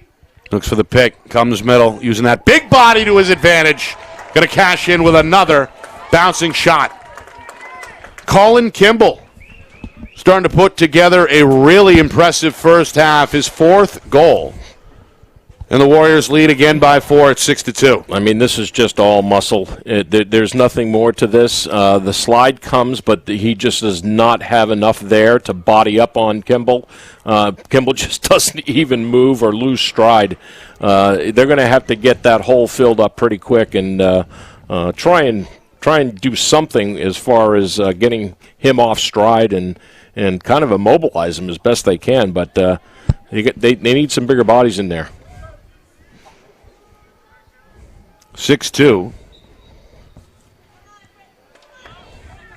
Looks for the pick, comes middle, using that big body to his advantage. Going to cash in with another bouncing shot. Colin Kimball starting to put together a really impressive first half, his 4th goal. And the Warriors lead again by 4 at 6-2. I mean, this is just all muscle. There's nothing more to this. The slide comes, but he just does not have enough there to body up on Kimball. Kimball just doesn't even move or lose stride. They're going to have to get that hole filled up pretty quick and try and do something as far as getting him off stride and kind of immobilize him as best they can. But they need some bigger bodies in there. 6-2.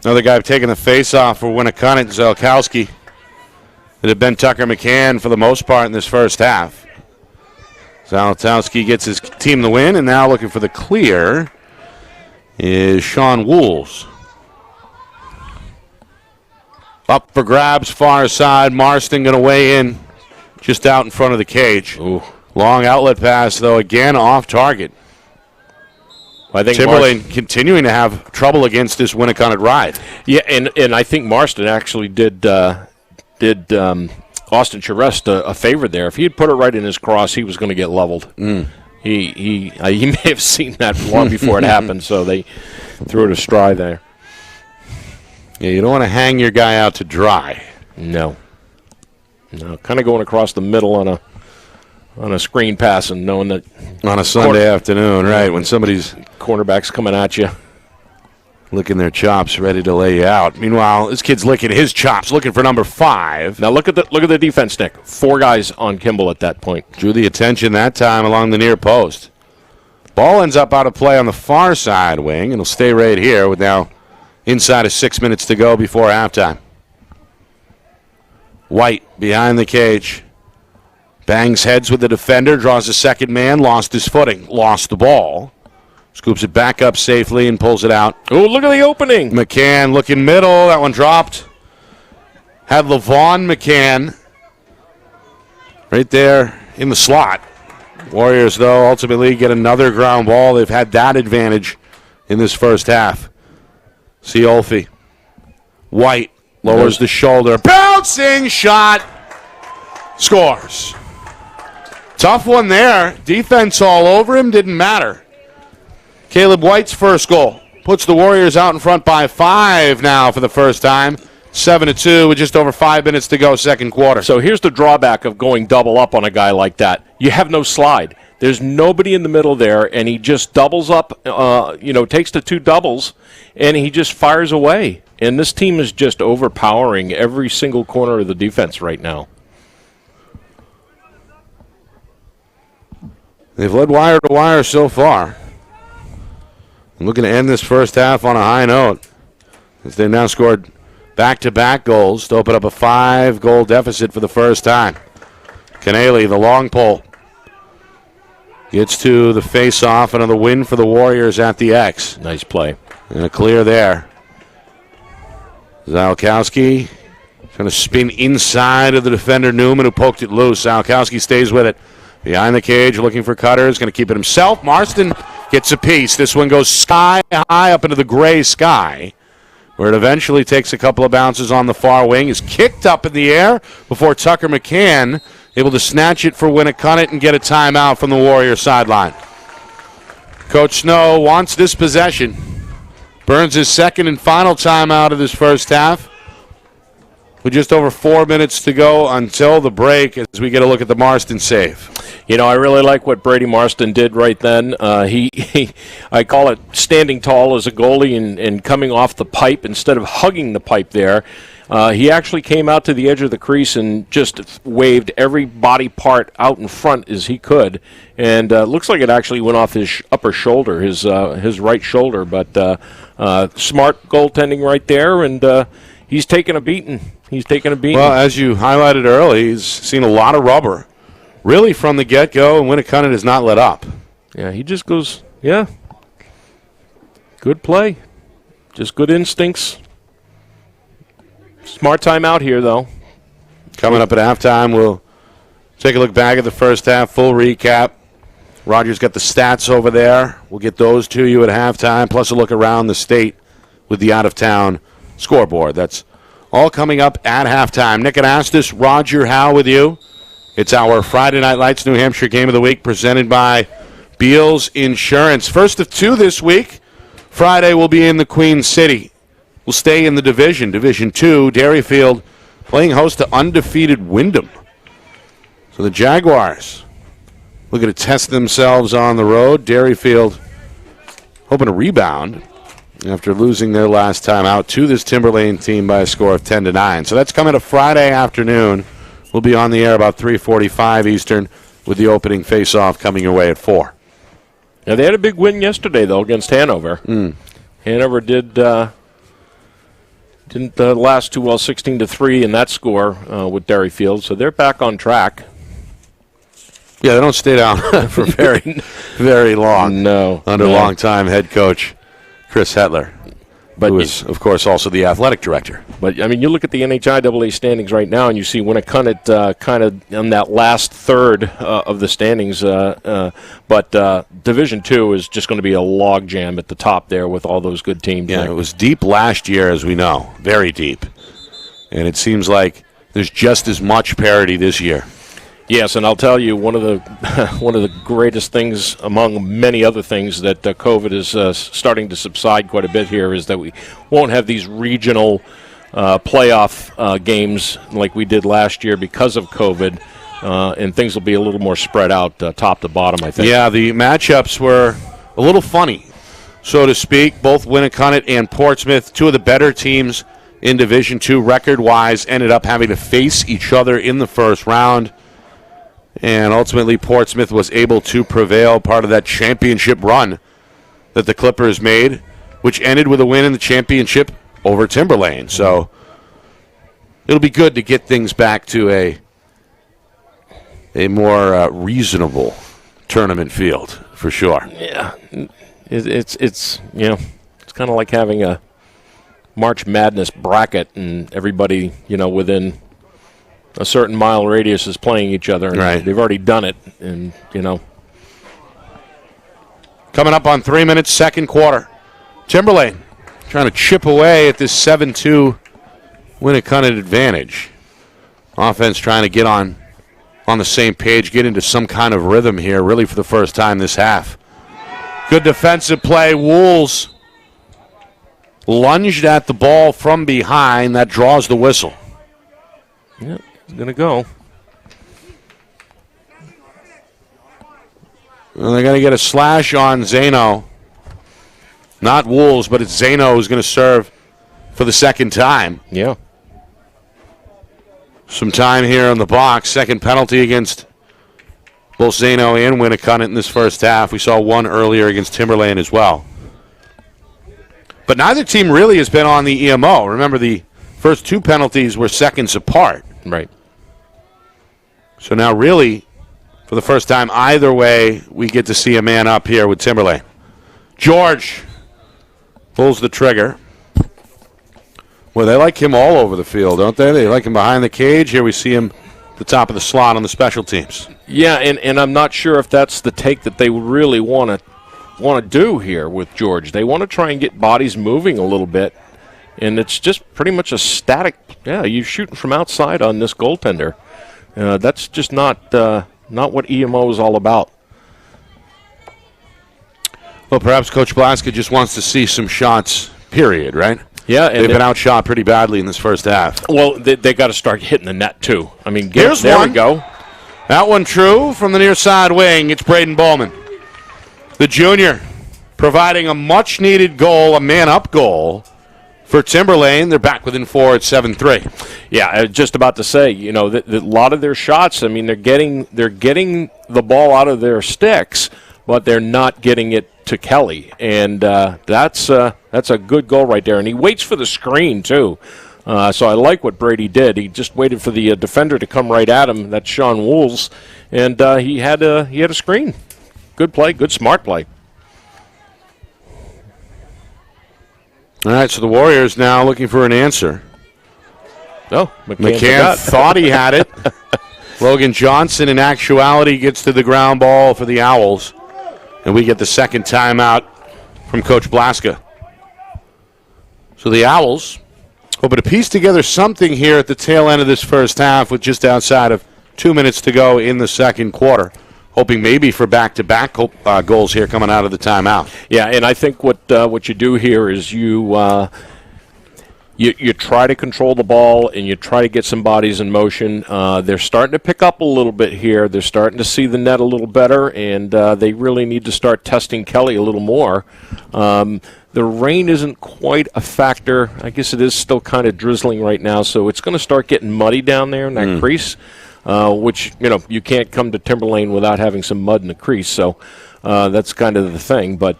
Another guy taking the face-off for Winnacunnet, Zelkowski. It had been Tucker McCann for the most part in this first half. Zelkowski gets his team the win, and now looking for the clear is Sean Wools. Up for grabs, far side. Marston going to weigh in just out in front of the cage. Ooh. Long outlet pass, though, again off target. I think Timberlane continuing to have trouble against this Winnacunnet ride. Yeah, and I think Marston actually did Austin Charest a favor there. If he had put it right in his cross, he was going to get leveled. He may have seen that long before it happened, so they threw it a stride there. Yeah, you don't want to hang your guy out to dry. No, kind of going across the middle on a screen pass and knowing that on a Sunday afternoon, right, when somebody's cornerback's coming at you. Licking their chops, ready to lay you out. Meanwhile, this kid's licking his chops, looking for number 5. Now look at the defense, Nick. 4 guys on Kimball at that point. Drew the attention that time along the near post. Ball ends up out of play on the far side wing, and it'll stay right here with now inside of 6 minutes to go before halftime. White behind the cage. Bangs heads with the defender, draws a second man, lost his footing, lost the ball. Scoops it back up safely and pulls it out. Oh, look at the opening. McCann looking middle. That one dropped. Had LaVon McCann right there in the slot. Warriors, though, ultimately get another ground ball. They've had that advantage in this first half. Ciolfi. White lowers the shoulder. Bouncing shot. Scores. Tough one there. Defense all over him. Didn't matter. Caleb White's first goal puts the Warriors out in front by 5 now for the first time. 7-2 with just over 5 minutes to go, second quarter. So here's the drawback of going double up on a guy like that. You have no slide. There's nobody in the middle there, and he just doubles up, takes the 2 doubles, and he just fires away. And this team is just overpowering every single corner of the defense right now. They've led wire to wire so far. Looking to end this first half on a high note, as they now scored back-to-back goals to open up a 5-goal deficit for the first time. Canale, the long pole, gets to the face-off. Another win for the Warriors at the X. Nice play. And a clear there. Zalkowski trying to spin inside of the defender Newman, who poked it loose. Zalkowski stays with it. Behind the cage, looking for cutters. Going to keep it himself. Marston Gets a piece. This one goes sky high up into the gray sky, where it eventually takes a couple of bounces on the far wing. Is kicked up in the air before Tucker McCann able to snatch it for Winnacunnet and get a timeout from the Warrior sideline. Coach Snow wants this possession. Burns his second and final timeout of this first half. With just over 4 minutes to go until the break as we get a look at the Marston save. You know, I really like what Brady Marston did right then. I call it standing tall as a goalie and coming off the pipe instead of hugging the pipe there. He actually came out to the edge of the crease and just waved every body part out in front as he could. And looks like it actually went off his upper shoulder, his right shoulder. But smart goaltending right there, and he's taking a beating. Well, as you highlighted early, he's seen a lot of rubber, really from the get-go, and Winnacunnet has not let up. Yeah, he just goes, yeah. Good play. Just good instincts. Smart timeout here, though. Coming up at halftime, we'll take a look back at the first half, full recap. Roger's got the stats over there. We'll get those to you at halftime, plus a look around the state with the out-of-town scoreboard. That's all coming up at halftime. Nick Anastas, Roger Howe with you. It's our Friday Night Lights New Hampshire Game of the Week presented by Beals Insurance. First of two this week. Friday will be in the Queen City. We'll stay in the division. Division 2, Dairyfield playing host to undefeated Wyndham. So the Jaguars looking to test themselves on the road. Dairyfield hoping to rebound after losing their last time out to this Timberlane team by a score of 10-9. So that's coming up Friday afternoon. We'll be on the air about 3:45 Eastern with the opening face-off coming your way at 4. Now, they had a big win yesterday, though, against Hanover. Hanover didn't last too well, 16-3 in that score with Dairyfield, so they're back on track. Yeah, they don't stay down for very, very long. No. Under longtime head coach Chris Hetler, who is, of course, also the athletic director. But, I mean, you look at the NHIAA standings right now, and you see Winnacunnet kind of on that last third of the standings. But Division 2 is just going to be a logjam at the top there with all those good teams. Yeah, it was deep last year, as we know, very deep. And it seems like there's just as much parity this year. Yes, and I'll tell you, one of the greatest things, among many other things, that COVID is starting to subside quite a bit here is that we won't have these regional playoff games like we did last year because of COVID, and things will be a little more spread out top to bottom, I think. Yeah, the matchups were a little funny, so to speak. Both Winnacunnet and Portsmouth, two of the better teams in Division 2 record-wise, ended up having to face each other in the first round. And ultimately, Portsmouth was able to prevail, part of that championship run that the Clippers made, which ended with a win in the championship over Timberlane. So it'll be good to get things back to a more reasonable tournament field, for sure. Yeah, it's kind of like having a March Madness bracket and everybody, within a certain mile radius is playing each other. And right. They've already done it, and, Coming up on 3 minutes, second quarter. Timberlane trying to chip away at this 7-2 Winnacunnet advantage. Offense trying to get on the same page, get into some kind of rhythm here, really for the first time this half. Good defensive play. Wools lunged at the ball from behind. That draws the whistle. Yeah. He's going to go. Well, they're going to get a slash on Zano. Not Wools, but it's Zano who's going to serve for the second time. Yeah. Some time here on the box. Second penalty against both Zano and Winnacunnet in this first half. We saw one earlier against Timberlane as well. But neither team really has been on the EMO. Remember, the first two penalties were seconds apart. Right. So now really, for the first time either way, we get to see a man up here with Timberlane. George pulls the trigger. Well, they like him all over the field, don't they? They like him behind the cage. Here we see him at the top of the slot on the special teams. Yeah, and I'm not sure if that's the take that they really want want to do here with George. They want to try and get bodies moving a little bit, and it's just pretty much a static. Yeah, you're shooting from outside on this goaltender. That's just not what EMO is all about. Well, perhaps Coach Blaska just wants to see some shots, period, right? Yeah, and they've been outshot pretty badly in this first half. Well, they got to start hitting the net, too. I mean, Here's there one. we go. That one true from the near side wing. It's Braden Bowman, the junior, providing a much-needed goal, a man-up goal for Timberlane. They're back within 4 at 7-3. Yeah, I was just about to say, you know, a lot of their shots, I mean, they're getting the ball out of their sticks, but they're not getting it to Kelly, and that's a good goal right there. And he waits for the screen too, so I like what Brady did. He just waited for the defender to come right at him. That's Sean Wools, and he had a screen. Good play, good smart play. All right, so the Warriors now looking for an answer. Oh, McCann thought he had it. Logan Johnson, in actuality, gets to the ground ball for the Owls. And we get the second timeout from Coach Blaska. So the Owls hoping to piece together something here at the tail end of this first half with just outside of 2 minutes to go in the second quarter. Hoping maybe for back-to-back goals here coming out of the timeout. Yeah, and I think what you do here is you try to control the ball and you try to get some bodies in motion. They're starting to pick up a little bit here. They're starting to see the net a little better, and they really need to start testing Kelly a little more. The rain isn't quite a factor. I guess it is still kind of drizzling right now, so it's going to start getting muddy down there in that crease, which, you know, you can't come to Timberlane without having some mud in the crease. So that's kind of the thing. But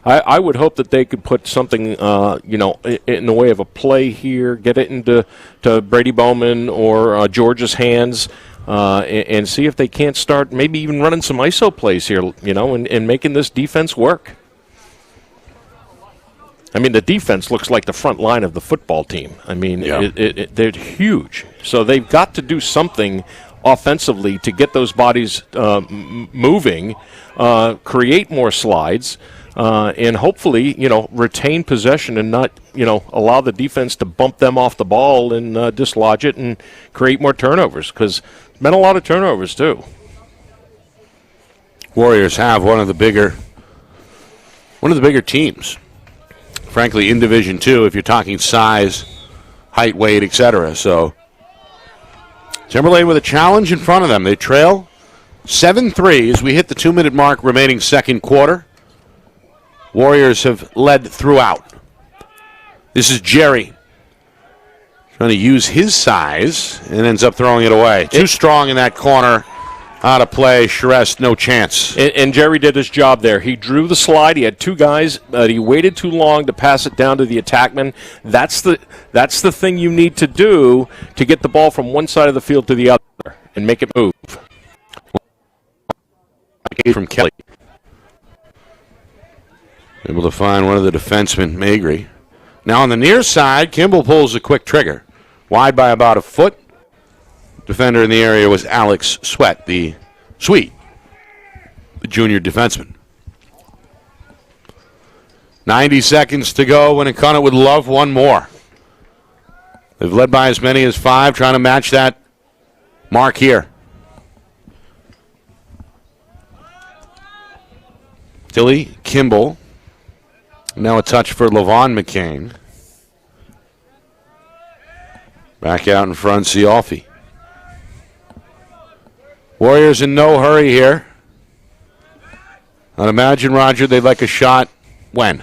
I would hope that they could put something, in the way of a play here, get it into Brady Bowman or George's hands, and see if they can't start maybe even running some ISO plays here, and making this defense work. I mean, the defense looks like the front line of the football team. I mean, they're huge. So they've got to do something offensively to get those bodies moving, create more slides, and hopefully, retain possession and not, allow the defense to bump them off the ball and dislodge it and create more turnovers, because there's been a lot of turnovers too. Warriors have one of the bigger teams, frankly, in Division II, if you're talking size, height, weight, etc. So Timberlane with a challenge in front of them. They trail 7-3 as we hit the 2-minute mark remaining second quarter. Warriors have led throughout. This is Jerry trying to use his size and ends up throwing it away. Too strong in that corner. Out of play. Charest, no chance. And Jerry did his job there. He drew the slide. He had two guys, but he waited too long to pass it down to the attackman. That's the thing you need to do to get the ball from one side of the field to the other and make it move. From Kelly. Able to find one of the defensemen, Magri. Now on the near side, Kimball pulls a quick trigger. Wide by about a foot. Defender in the area was Alex Sweat, the junior defenseman. 90 seconds to go. Winnacunnet would love one more. They've led by as many as 5, trying to match that mark here. Tilly, Kimball. Now a touch for Levon McCain. Back out in front, Cialfi. Warriors in no hurry here. I'd imagine, Roger, they'd like a shot when?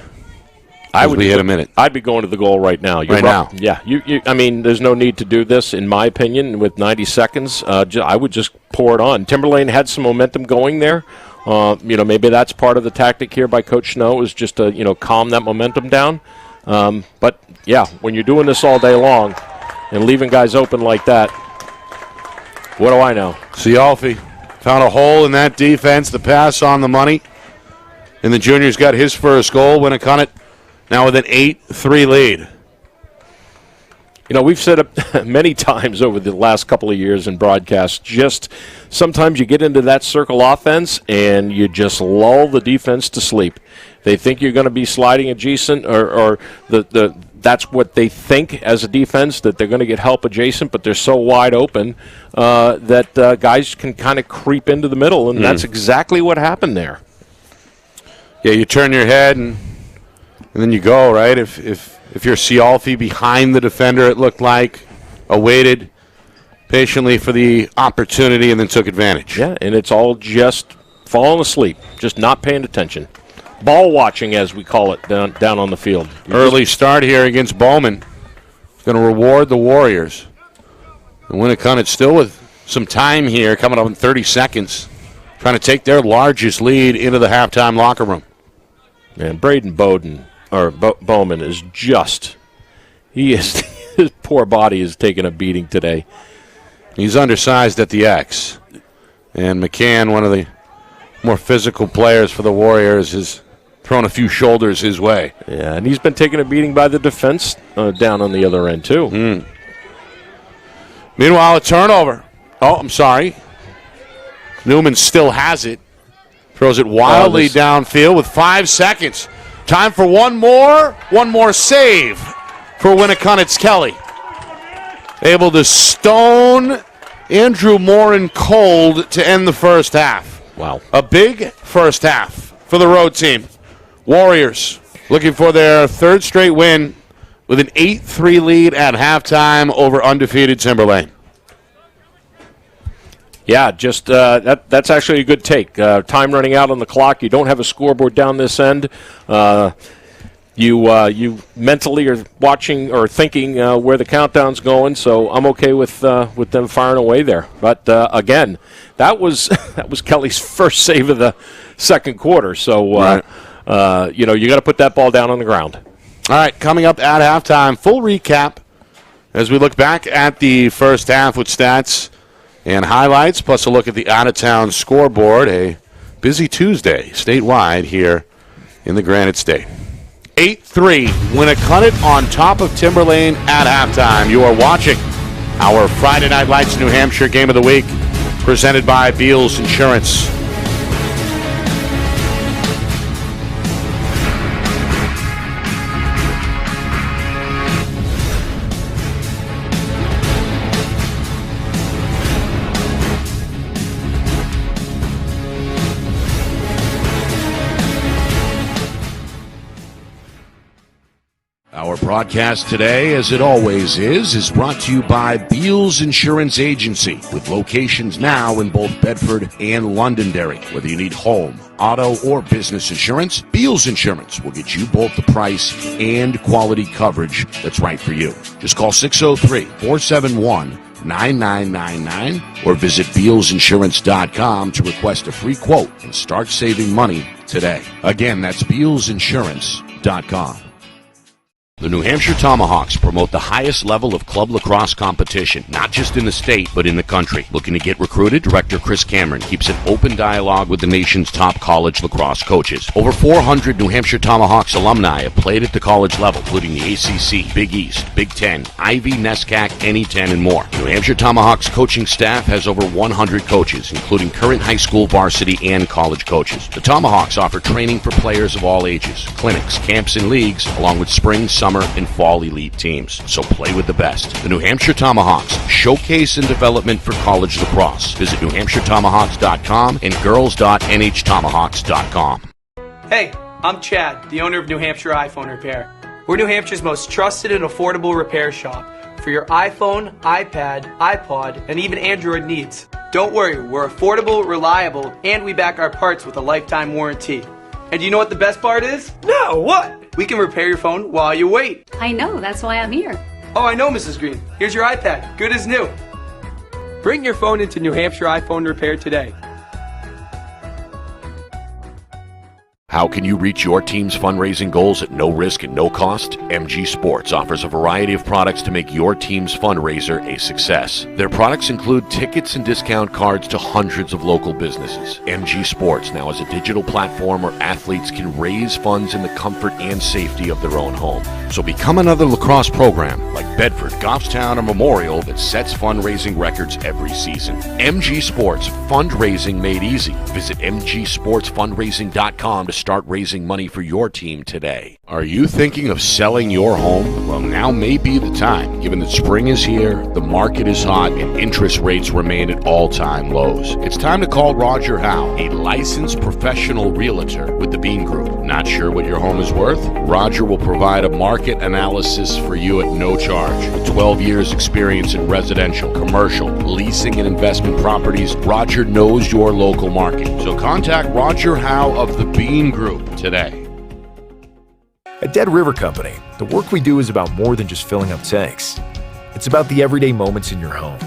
We hit a minute. I'd be going to the goal right now. Now? Yeah. I mean, there's no need to do this, in my opinion, with 90 seconds. I would just pour it on. Timberlane had some momentum going there. Maybe that's part of the tactic here by Coach Snow, is just to, calm that momentum down. But, yeah, when you're doing this all day long and leaving guys open like that, what do I know? Cialfi found a hole in that defense. The pass on the money. And the junior's got his first goal. Winnacunnet now with an 8-3 lead. We've said it many times over the last couple of years in broadcasts, just sometimes you get into that circle offense and you just lull the defense to sleep. They think you're going to be sliding adjacent, or that's what they think as a defense, that they're going to get help adjacent, but they're so wide open that guys can kind of creep into the middle, and that's exactly what happened there. Yeah, you turn your head and then you go, right? If you're Cialfi behind the defender, it looked like, awaited patiently for the opportunity and then took advantage. Yeah, and it's all just falling asleep, just not paying attention. Ball watching, as we call it, down on the field. Early start here against Bowman. Going to reward the Warriors. And Winnacunnet still with some time here, coming up in 30 seconds, trying to take their largest lead into the halftime locker room. And Braden Bowman is just, his poor body is taking a beating today. He's undersized at the X. And McCann, one of the more physical players for the Warriors, has thrown a few shoulders his way. Yeah, and he's been taking a beating by the defense down on the other end, too. Meanwhile, a turnover. Oh, I'm sorry. Newman still has it. Throws it wildly downfield with 5 seconds. Time for one more save for Winnacunnet's Kelly. Able to stone Andrew Morin cold to end the first half. Wow. A big first half for the road team. Warriors looking for their third straight win with an 8-3 lead at halftime over undefeated Timberlane. Yeah, just that's actually a good take. Time running out on the clock. You don't have a scoreboard down this end. You mentally are watching or thinking where the countdown's going, so I'm okay with them firing away there. But again, that was Kelly's first save of the second quarter. So right. You got to put that ball down on the ground. All right, coming up at halftime, full recap as we look back at the first half with stats and highlights, plus a look at the out-of-town scoreboard. A busy Tuesday statewide here in the Granite State. 8-3, Winnacunnet on top of Timberlane at halftime. You are watching our Friday Night Lights New Hampshire Game of the Week, presented by Beals Insurance. Our broadcast today, as it always is brought to you by Beals Insurance Agency, with locations now in both Bedford and Londonderry. Whether you need home, auto, or business insurance, Beals Insurance will get you both the price and quality coverage that's right for you. Just call 603-471-9999 or visit BealsInsurance.com to request a free quote and start saving money today. Again, that's BealsInsurance.com. The New Hampshire Tomahawks promote the highest level of club lacrosse competition, not just in the state, but in the country. Looking to get recruited? Director Chris Cameron keeps an open dialogue with the nation's top college lacrosse coaches. Over 400 New Hampshire Tomahawks alumni have played at the college level, including the ACC, Big East, Big Ten, Ivy, NESCAC, NE10, and more. New Hampshire Tomahawks coaching staff has over 100 coaches, including current high school, varsity, and college coaches. The Tomahawks offer training for players of all ages, clinics, camps, and leagues, along with spring, summer, and fall elite teams. So play with the best. The New Hampshire Tomahawks, showcase and development for college lacrosse. Visit NewHampshireTomahawks.com and girls.nhtomahawks.com. Hey, I'm Chad, the owner of New Hampshire iPhone Repair. We're New Hampshire's most trusted and affordable repair shop for your iPhone, iPad, iPod, and even Android needs. Don't worry, we're affordable, reliable, and we back our parts with a lifetime warranty. And you know what the best part is? No, what? We can repair your phone while you wait. I know, that's why I'm here. Oh, I know, Mrs. Green. Here's your iPad, good as new. Bring your phone into New Hampshire iPhone Repair today. How can you reach your team's fundraising goals at no risk and no cost? MG Sports offers a variety of products to make your team's fundraiser a success. Their products include tickets and discount cards to hundreds of local businesses. MG Sports now has a digital platform where athletes can raise funds in the comfort and safety of their own home. So become another lacrosse program like Bedford, Goffstown, or Memorial that sets fundraising records every season. MG Sports, fundraising made easy. Visit mgsportsfundraising.com to start raising money for your team today. Are you thinking of selling your home? Well, now may be the time, given that spring is here, the market is hot, and interest rates remain at all-time lows. It's time to call Roger Howe, a licensed professional realtor with the Bean Group. Not sure what your home is worth? Roger will provide a market analysis for you at no charge. With 12 years experience in residential, commercial, leasing, and investment properties, Roger knows your local market. So contact Roger Howe of the Bean Group today. At Dead River Company, the work we do is about more than just filling up tanks. It's about the everyday moments in your home.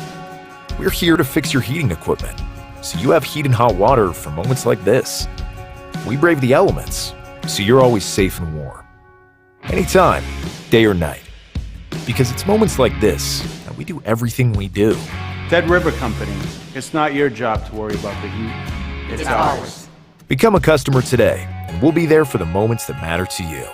We're here to fix your heating equipment, so you have heat and hot water for moments like this. We brave the elements, so you're always safe and warm. Anytime, day or night. Because it's moments like this that we do everything we do. Dead River Company, it's not your job to worry about the heat. It's ours. Become a customer today, and we'll be there for the moments that matter to you.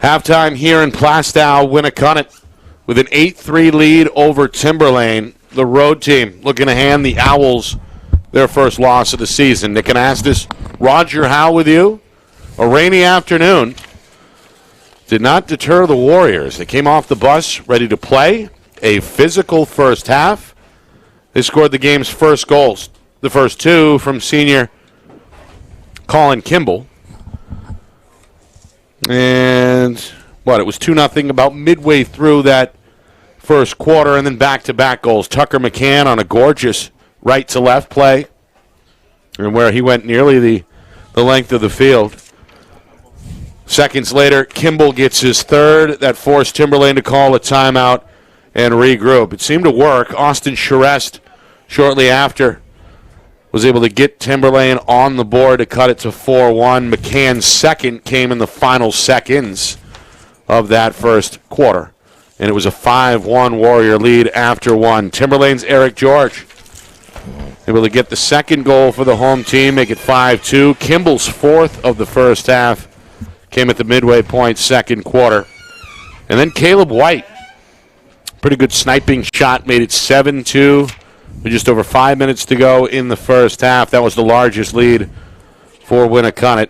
Halftime here in Plastow, Winnacunnet with an 8-3 lead over Timberlane. The road team looking to hand the Owls their first loss of the season. Nick Anastas, Roger Howe with you. A rainy afternoon did not deter the Warriors. They came off the bus ready to play. A physical first half. They scored the game's first goals. The first two from senior Colin Kimball. And, it was 2-0 about midway through that first quarter, and then back-to-back goals. Tucker McCann on a gorgeous right-to-left play, and where he went nearly the length of the field. Seconds later, Kimball gets his third. That forced Timberlane to call a timeout and regroup. It seemed to work. Austin Charest, shortly after, was able to get Timberlane on the board to cut it to 4-1. McCann's second came in the final seconds of that first quarter. And it was a 5-1 Warrior lead after one. Timberlane's Eric George able to get the second goal for the home team, make it 5-2. Kimball's fourth of the first half came at the midway point, second quarter. And then Caleb White, pretty good sniping shot, made it 7-2. With just over 5 minutes to go in the first half. That was the largest lead for Winnacunnet.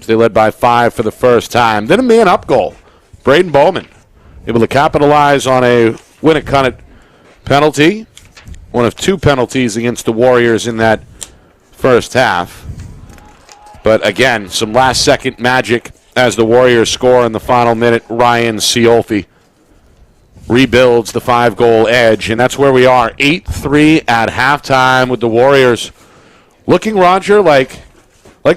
They led by 5 for the first time. Then a man-up goal. Braden Bowman able to capitalize on a Winnacunnet penalty. One of two penalties against the Warriors in that first half. But again, some last-second magic as the Warriors score in the final minute. Ryan Ciolfi rebuilds the 5-goal edge, and that's where we are, 8-3 at halftime with the Warriors looking, Roger, like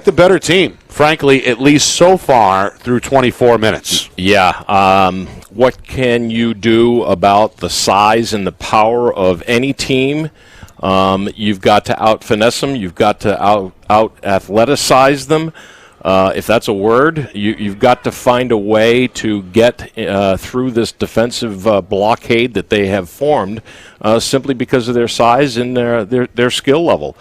the better team, frankly, at least so far through 24 minutes. Yeah. What can you do about the size and the power of any team? You've got to out-finesse them. You've got to out-athleticize them. If that's a word, you've got to find a way to get through this defensive blockade that they have formed simply because of their size and their skill level.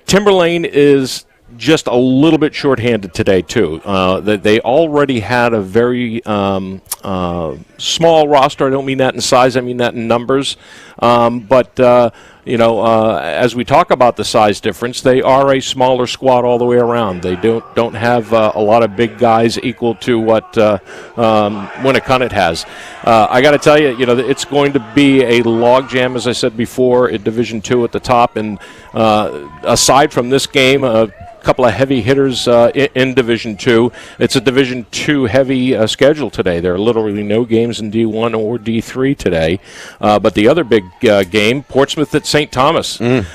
Timberlane is just a little bit shorthanded today, too. They already had a very small roster. I don't mean that in size. I mean that in numbers. As we talk about the size difference, they are a smaller squad all the way around. They don't have a lot of big guys equal to what Winnacunnet has. I got to tell you, it's going to be a logjam, as I said before, at Division II at the top. And aside from this game, a couple of heavy hitters in Division II. It's a Division II heavy schedule today. There are literally no games in D1 or D3 today. But the other big game, Portsmouth at St. Thomas. I'm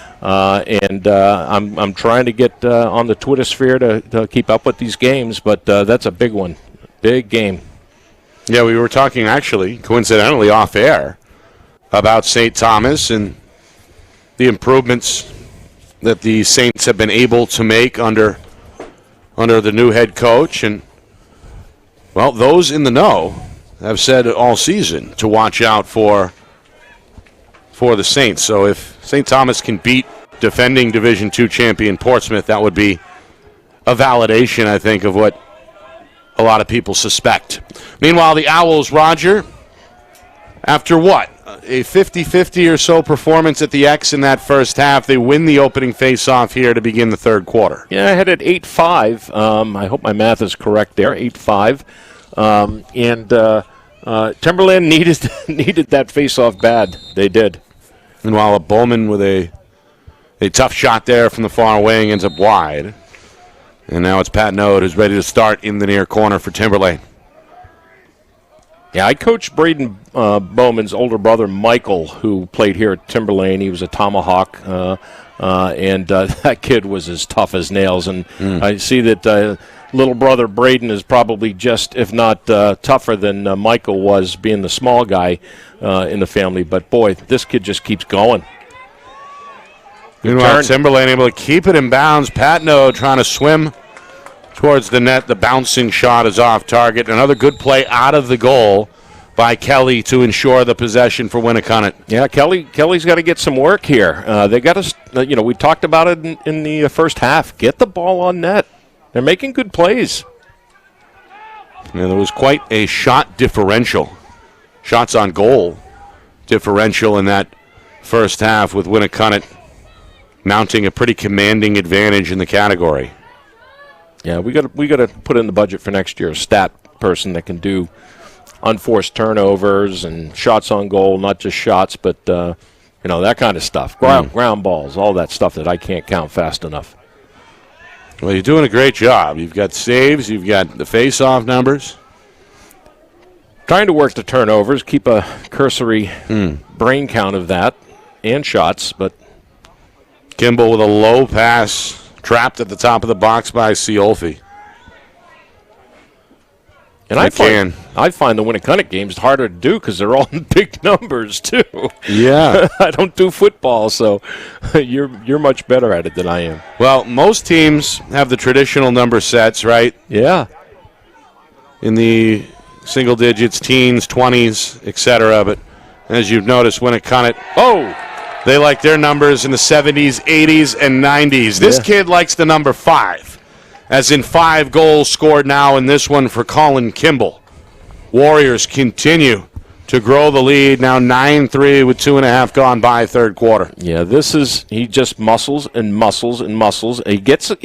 trying to get on the Twitter sphere to keep up with these games, but that's a big one. Big game. Yeah, we were talking actually, coincidentally, off air about St. Thomas and the improvements that the Saints have been able to make under the new head coach. And, well, those in the know have said all season to watch out for the Saints. So if St. Thomas can beat defending Division II champion Portsmouth, that would be a validation, I think, of what a lot of people suspect. Meanwhile, the Owls, Roger, after what? A 50-50 or so performance at the X in that first half. They win the opening face-off here to begin the third quarter. Yeah, I had it 8-5. I hope my math is correct there, 8-5. Timberland needed that face-off bad. They did. Meanwhile, Bowman with a tough shot there from the far wing ends up wide. And now it's Pat Node who's ready to start in the near corner for Timberlane. Yeah, I coached Braden Bowman's older brother, Michael, who played here at Timberlane. He was a Tomahawk, and that kid was as tough as nails. And I see that little brother Braden is probably just, if not tougher than Michael was, being the small guy in the family. But, boy, this kid just keeps going. Meanwhile, Timberlane able to keep it in bounds. Patno trying to swim towards the net. The bouncing shot is off target. Another good play out of the goal by Kelly to ensure the possession for Winnacunnet. Yeah, Kelly's got to get some work here. They got to, we talked about it in the first half. Get the ball on net. They're making good plays. Yeah, there was quite a shot differential. Shots on goal differential in that first half, with Winnacunnet mounting a pretty commanding advantage in the category. Yeah, we got to put in the budget for next year a stat person that can do unforced turnovers and shots on goal, not just shots, but that kind of stuff. Ground balls, all that stuff that I can't count fast enough. Well, you're doing a great job. You've got saves, you've got the face-off numbers. Trying to work the turnovers, keep a cursory brain count of that, and shots, but Kimball with a low pass. Trapped at the top of the box by Ciolfi. And I find the Winnacunnet games harder to do because they're all in big numbers too. Yeah, I don't do football, so you're much better at it than I am. Well, most teams have the traditional number sets, right? Yeah, in the single digits, teens, 20s, etc. But as you've noticed, Winnacunnet, they like their numbers in the 70s, 80s, and 90s. This kid likes the number 5, as in 5 goals scored now in this one for Colin Kimball. Warriors continue to grow the lead, now 9-3 with 2.5 gone by third quarter. Yeah, he just muscles and muscles and muscles. He gets a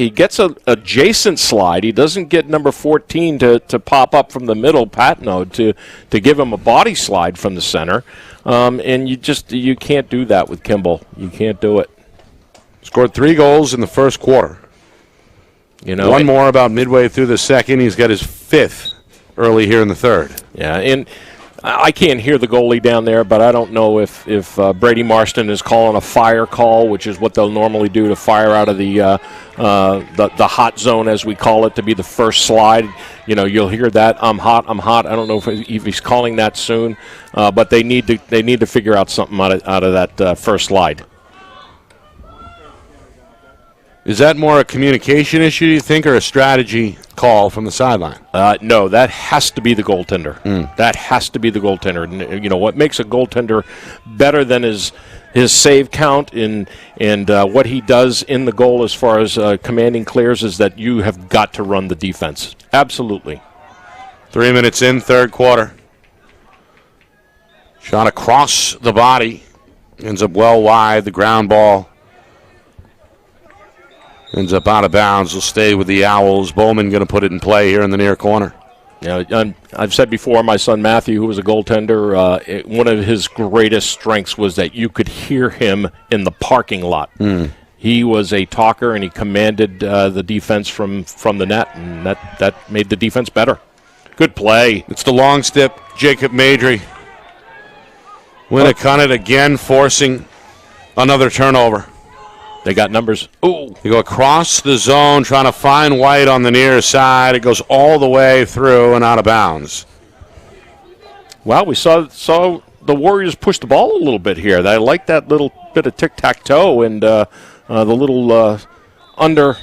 adjacent slide. He doesn't get number 14 to pop up from the middle, Patno, to give him a body slide from the center. And you can't do that with Kimball. You can't do it. Scored 3 goals in the first quarter. You know, one more about midway through the second. He's got his 5th early here in the third. Yeah, and I can't hear the goalie down there, but I don't know if Brady Marston is calling a fire call, which is what they'll normally do to fire out of the hot zone, as we call it, to be the first slide. You know, you'll hear that, I'm hot. I don't know if he's calling that soon, but they need to figure out something out of that first slide. Is that more a communication issue, do you think, or a strategy call from the sideline? No, that has to be the goaltender. That has to be the goaltender. And, you know, what makes a goaltender better than his save count and what he does in the goal as far as commanding clears is that you have got to run the defense. Absolutely. 3 minutes in, third quarter. Shot across the body. Ends up well wide. The ground ball ends up out of bounds. Will stay with the Owls. Bowman going to put it in play here in the near corner. Yeah, I've said before, my son Matthew, who was a goaltender, one of his greatest strengths was that you could hear him in the parking lot. He was a talker, and he commanded the defense from the net, and that made the defense better. Good play. It's the long step, Jacob Madry. Winnacunnet again forcing another turnover. They got numbers. Ooh. You go across the zone, trying to find White on the near side. It goes all the way through and out of bounds. Wow, we saw the Warriors push the ball a little bit here. I like that little bit of tic-tac-toe and the little under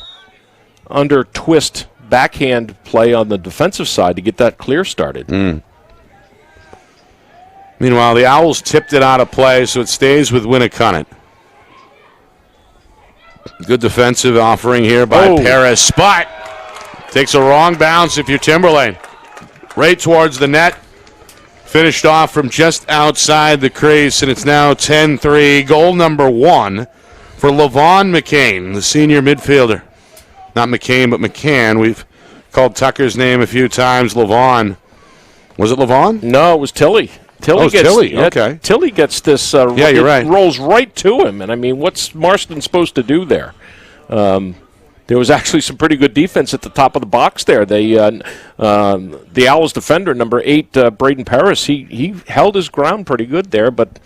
twist backhand play on the defensive side to get that clear started. Meanwhile, the Owls tipped it out of play, so it stays with Winnacunnet. Good defensive offering here by Perez. Spot. Takes a wrong bounce if you're Timberlane. Right towards the net. Finished off from just outside the crease, and it's now 10-3. Goal number 1 for LaVon McCain, the senior midfielder. Not McCain, but McCann. We've called Tucker's name a few times. LaVon. Was it LaVon? No, it was Tilly. Tilly. Okay. Tilly gets this. Yeah, you're right. Rolls right to him, and I mean, what's Marston supposed to do there? There was actually some pretty good defense at the top of the box there. The Owls defender, number 8, Braden Paris, he held his ground pretty good there, but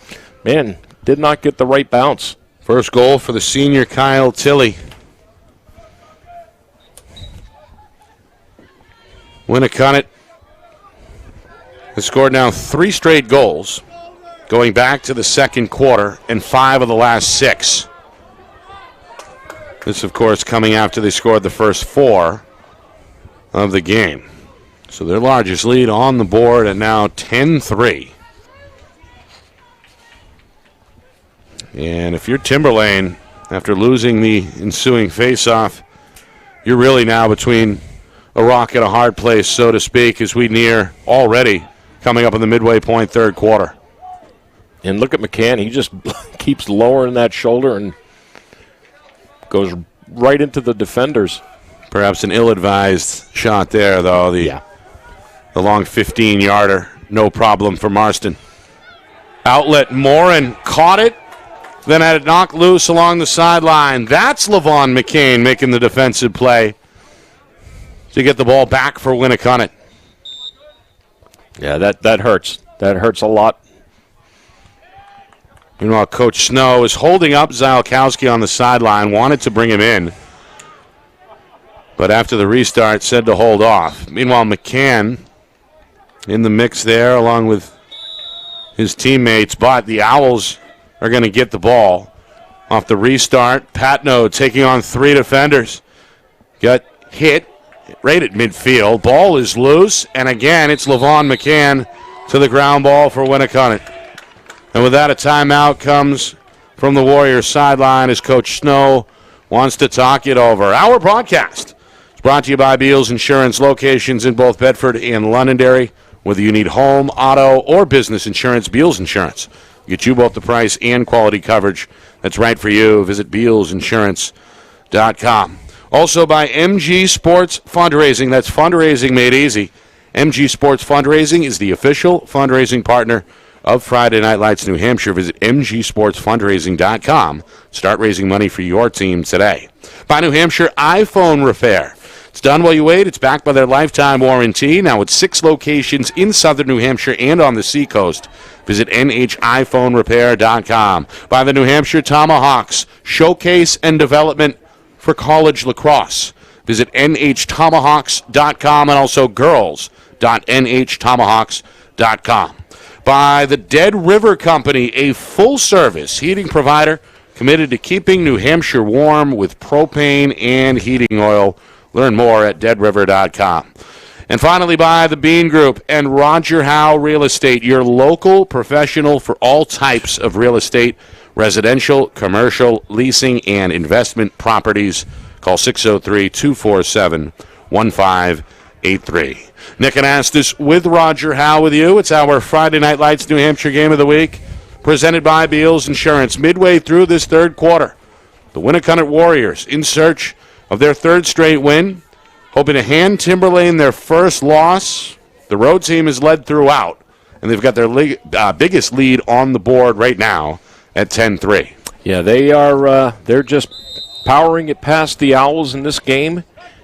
man, did not get the right bounce. First goal for the senior Kyle Tilly. Winnacunnet has scored now 3 straight goals, going back to the second quarter, and 5 of the last 6. This, of course, coming after they scored the first 4 of the game. So their largest lead on the board at now 10-3. And if you're Timberlane, after losing the ensuing faceoff, you're really now between a rock and a hard place, so to speak, as we near already coming up in the midway point third quarter. And look at McCann. He just keeps lowering that shoulder and goes right into the defenders. Perhaps an ill-advised shot there, though. The long 15-yarder, no problem for Marston. Outlet, Morin caught it, then had it knocked loose along the sideline. That's LaVon McCain making the defensive play to get the ball back for Winnacunnet. Yeah, that hurts. That hurts a lot. Meanwhile, Coach Snow is holding up Zylkowski on the sideline, wanted to bring him in, but after the restart said to hold off. Meanwhile, McCann in the mix there along with his teammates, but the Owls are going to get the ball off the restart. Patno taking on 3 defenders. Got hit right at midfield. Ball is loose, and again, it's LaVon McCann to the ground ball for Winnacunnet. And with that, a timeout comes from the Warriors sideline as Coach Snow wants to talk it over. Our broadcast is brought to you by Beals Insurance, locations in both Bedford and Londonderry. Whether you need home, auto, or business insurance, Beals Insurance get you both the price and quality coverage that's right for you. Visit BealsInsurance.com. Also by MG Sports Fundraising. That's fundraising made easy. MG Sports Fundraising is the official fundraising partner of Friday Night Lights New Hampshire. Visit mgsportsfundraising.com. Start raising money for your team today. By New Hampshire iPhone Repair. It's done while you wait. It's backed by their lifetime warranty. Now with 6 locations in southern New Hampshire and on the seacoast. Visit NHiPhoneRepair.com. By the New Hampshire Tomahawks, showcase and development for college lacrosse. Visit NHTomahawks.com and also girls.NHTomahawks.com. By the Dead River Company, a full-service heating provider committed to keeping New Hampshire warm with propane and heating oil. Learn more at deadriver.com. And finally, by the Bean Group and Roger Howe Real Estate, your local professional for all types of real estate, residential, commercial, leasing, and investment properties. Call 603-247-1583. Nick Anastas with Roger Howe with you. It's our Friday Night Lights New Hampshire Game of the Week, presented by Beals Insurance. Midway through this third quarter, the Winnacunnet Warriors in search of their third straight win, hoping to hand Timberlane their first loss. The road team is led throughout, and they've got their biggest lead on the board right now at 10-3. Yeah, they are. They're just powering it past the Owls in this game,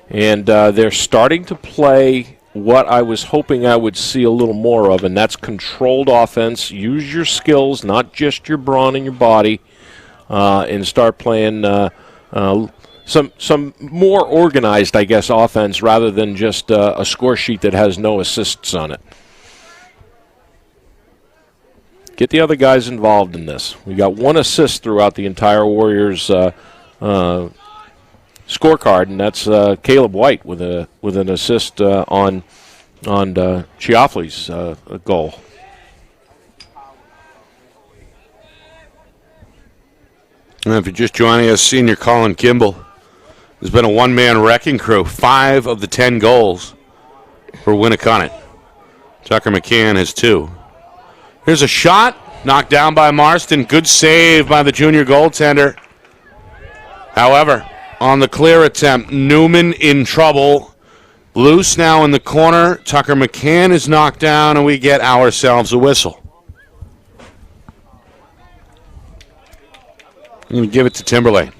and they're starting to play what I was hoping I would see a little more of, and that's controlled offense. Use your skills, not just your brawn and your body, and start playing some more organized, I guess, offense rather than just a score sheet that has no assists on it. Get the other guys involved in this. We got 1 assist throughout the entire Warriors scorecard, and that's Caleb White with an assist on Chiafli's goal. And if you're just joining us, senior Colin Kimball has been a one-man wrecking crew. 5 of the 10 goals for Winnacunnet. Tucker McCann has 2. Here's a shot, knocked down by Marston. Good save by the junior goaltender. However, on the clear attempt, Newman in trouble. Loose now in the corner. Tucker McCann is knocked down, and we get ourselves a whistle. I'm going to give it to Timberlane.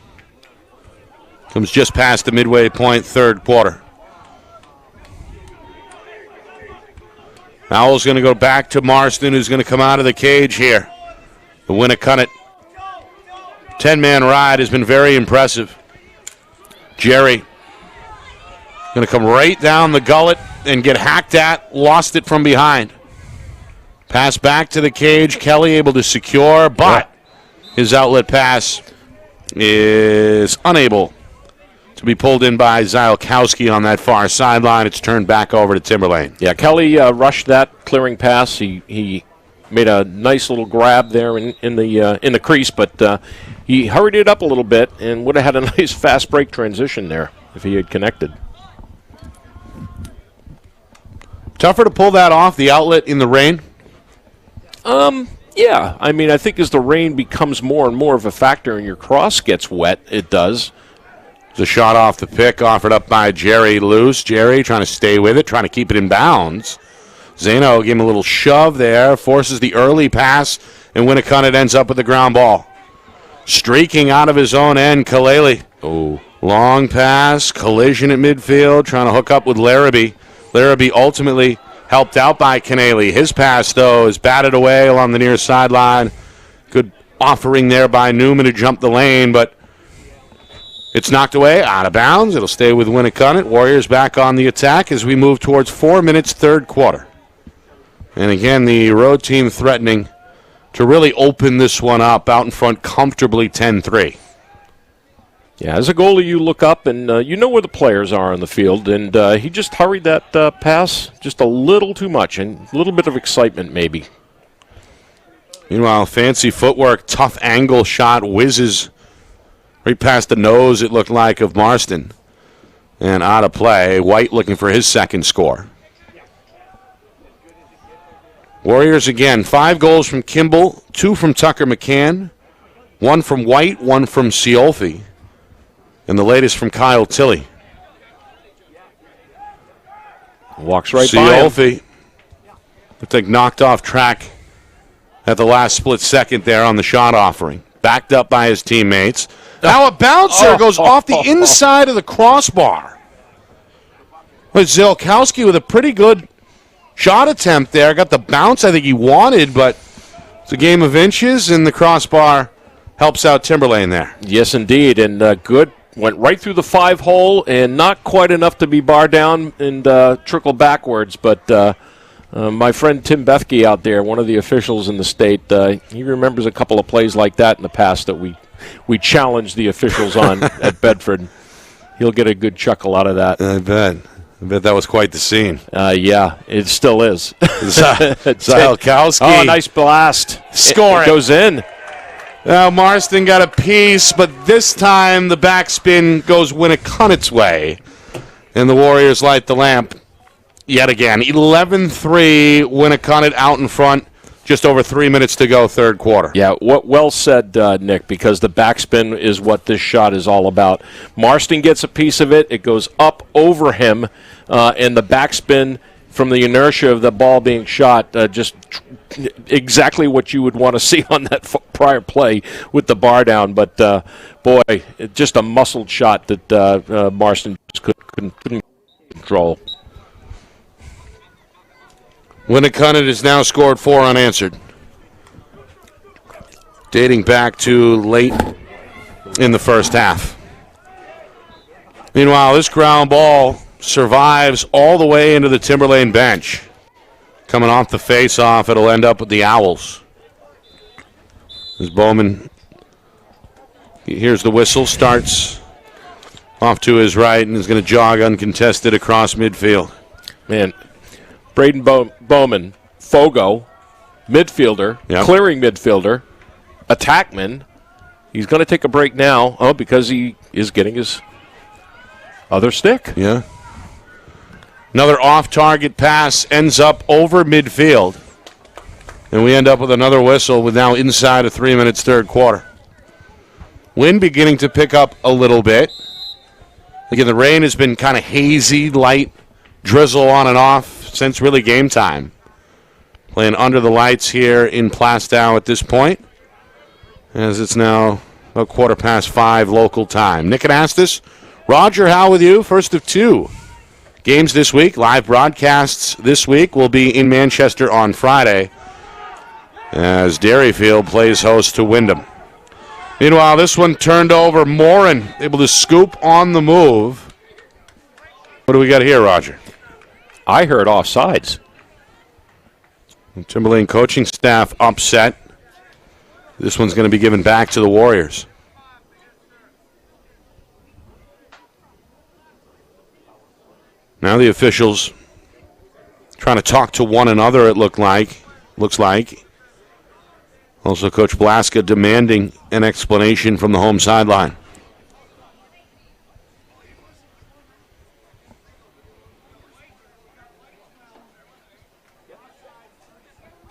Comes just past the midway point, third quarter. Owl's going to go back to Marston, who's going to come out of the cage here. The Winnacunnet 10-man ride has been very impressive. Jerry going to come right down the gullet and get hacked at. Lost it from behind. Pass back to the cage. Kelly able to secure, but his outlet pass is unable to be pulled in by Zylkowski on that far sideline. It's turned back over to Timberlane. Yeah, Kelly rushed that clearing pass. He made a nice little grab there in the crease, but he hurried it up a little bit and would have had a nice fast break transition there if he had connected. Tougher to pull that off, the outlet in the rain? Yeah. I mean, I think as the rain becomes more and more of a factor and your cross gets wet, it does. The shot off the pick offered up by Jerry loose. Jerry trying to stay with it, trying to keep it in bounds. Zano gave him a little shove there, forces the early pass, and Winnacunnet ends up with the ground ball. Streaking out of his own end, Kaleli. Oh, long pass, collision at midfield, trying to hook up with Larrabee. Larrabee ultimately helped out by Canale. His pass, though, is batted away along the near sideline. Good offering there by Newman to jump the lane, but it's knocked away, out of bounds. It'll stay with Winnacunnet. Warriors back on the attack as we move towards 4 minutes, third quarter. And again, the road team threatening to really open this one up out in front comfortably 10-3. Yeah, as a goalie, you look up and you know where the players are on the field, and he just hurried that pass just a little too much, and a little bit of excitement maybe. Meanwhile, fancy footwork, tough angle shot, whizzes right past the nose, it looked like, of Marston. And out of play, White looking for his second score. Warriors again, 5 goals from Kimball, 2 from Tucker McCann, 1 from White, 1 from Ciolfi, and the latest from Kyle Tilley. Walks right Ciolfi, looked like knocked off track at the last split second there on the shot offering. Backed up by his teammates. Now a bouncer goes off the inside of the crossbar. But Zilkowski with a pretty good shot attempt there. Got the bounce I think he wanted, but it's a game of inches, and the crossbar helps out Timberlane there. Yes, indeed, and good. Went right through the 5-hole, and not quite enough to be bar down and trickle backwards, but my friend Tim Bethke out there, one of the officials in the state, he remembers a couple of plays like that in the past that we challenged the officials on at Bedford. He'll get a good chuckle out of that. I bet that was quite the scene. Yeah, it still is. Zilkowski. Oh, nice blast. Score it goes in. Now Marston got a piece, but this time the backspin goes Winnacunnet's way. And the Warriors light the lamp yet again. 11-3, Winnacunnet out in front. Just over 3 minutes to go, third quarter. Yeah, well said, Nick, because the backspin is what this shot is all about. Marston gets a piece of it. It goes up over him, and the backspin from the inertia of the ball being shot, just exactly what you would want to see on that prior play with the bar down. But, boy, just a muscled shot that Marston just couldn't control. Winnacunnet has now scored 4 unanswered, dating back to late in the first half. Meanwhile, this ground ball survives all the way into the Timberlane bench. Coming off the face-off, it'll end up with the Owls. As Bowman hears the whistle, starts off to his right and is going to jog uncontested across midfield. Man, Braden Bowman, Fogo, midfielder, clearing midfielder, attackman. He's going to take a break now, because he is getting his other stick. Yeah. Another off-target pass ends up over midfield. And we end up with another whistle with now inside of 3 minutes, third quarter. Wind beginning to pick up a little bit. Again, the rain has been kind of hazy, light drizzle on and off since really game time. Playing under the lights here in Plastow at this point, as it's now about 5:15 local time. Nick Anastas, Roger Howe with you, first of 2 games this week. Live broadcasts this week will be in Manchester on Friday as Derryfield plays host to Wyndham. Meanwhile, this one turned over. Morin able to scoop on the move. What do we got here, Roger? I heard offsides. Timberlane coaching staff upset. This one's going to be given back to the Warriors. Now the officials trying to talk to one another, it looks like. Also Coach Blaska demanding an explanation from the home sideline.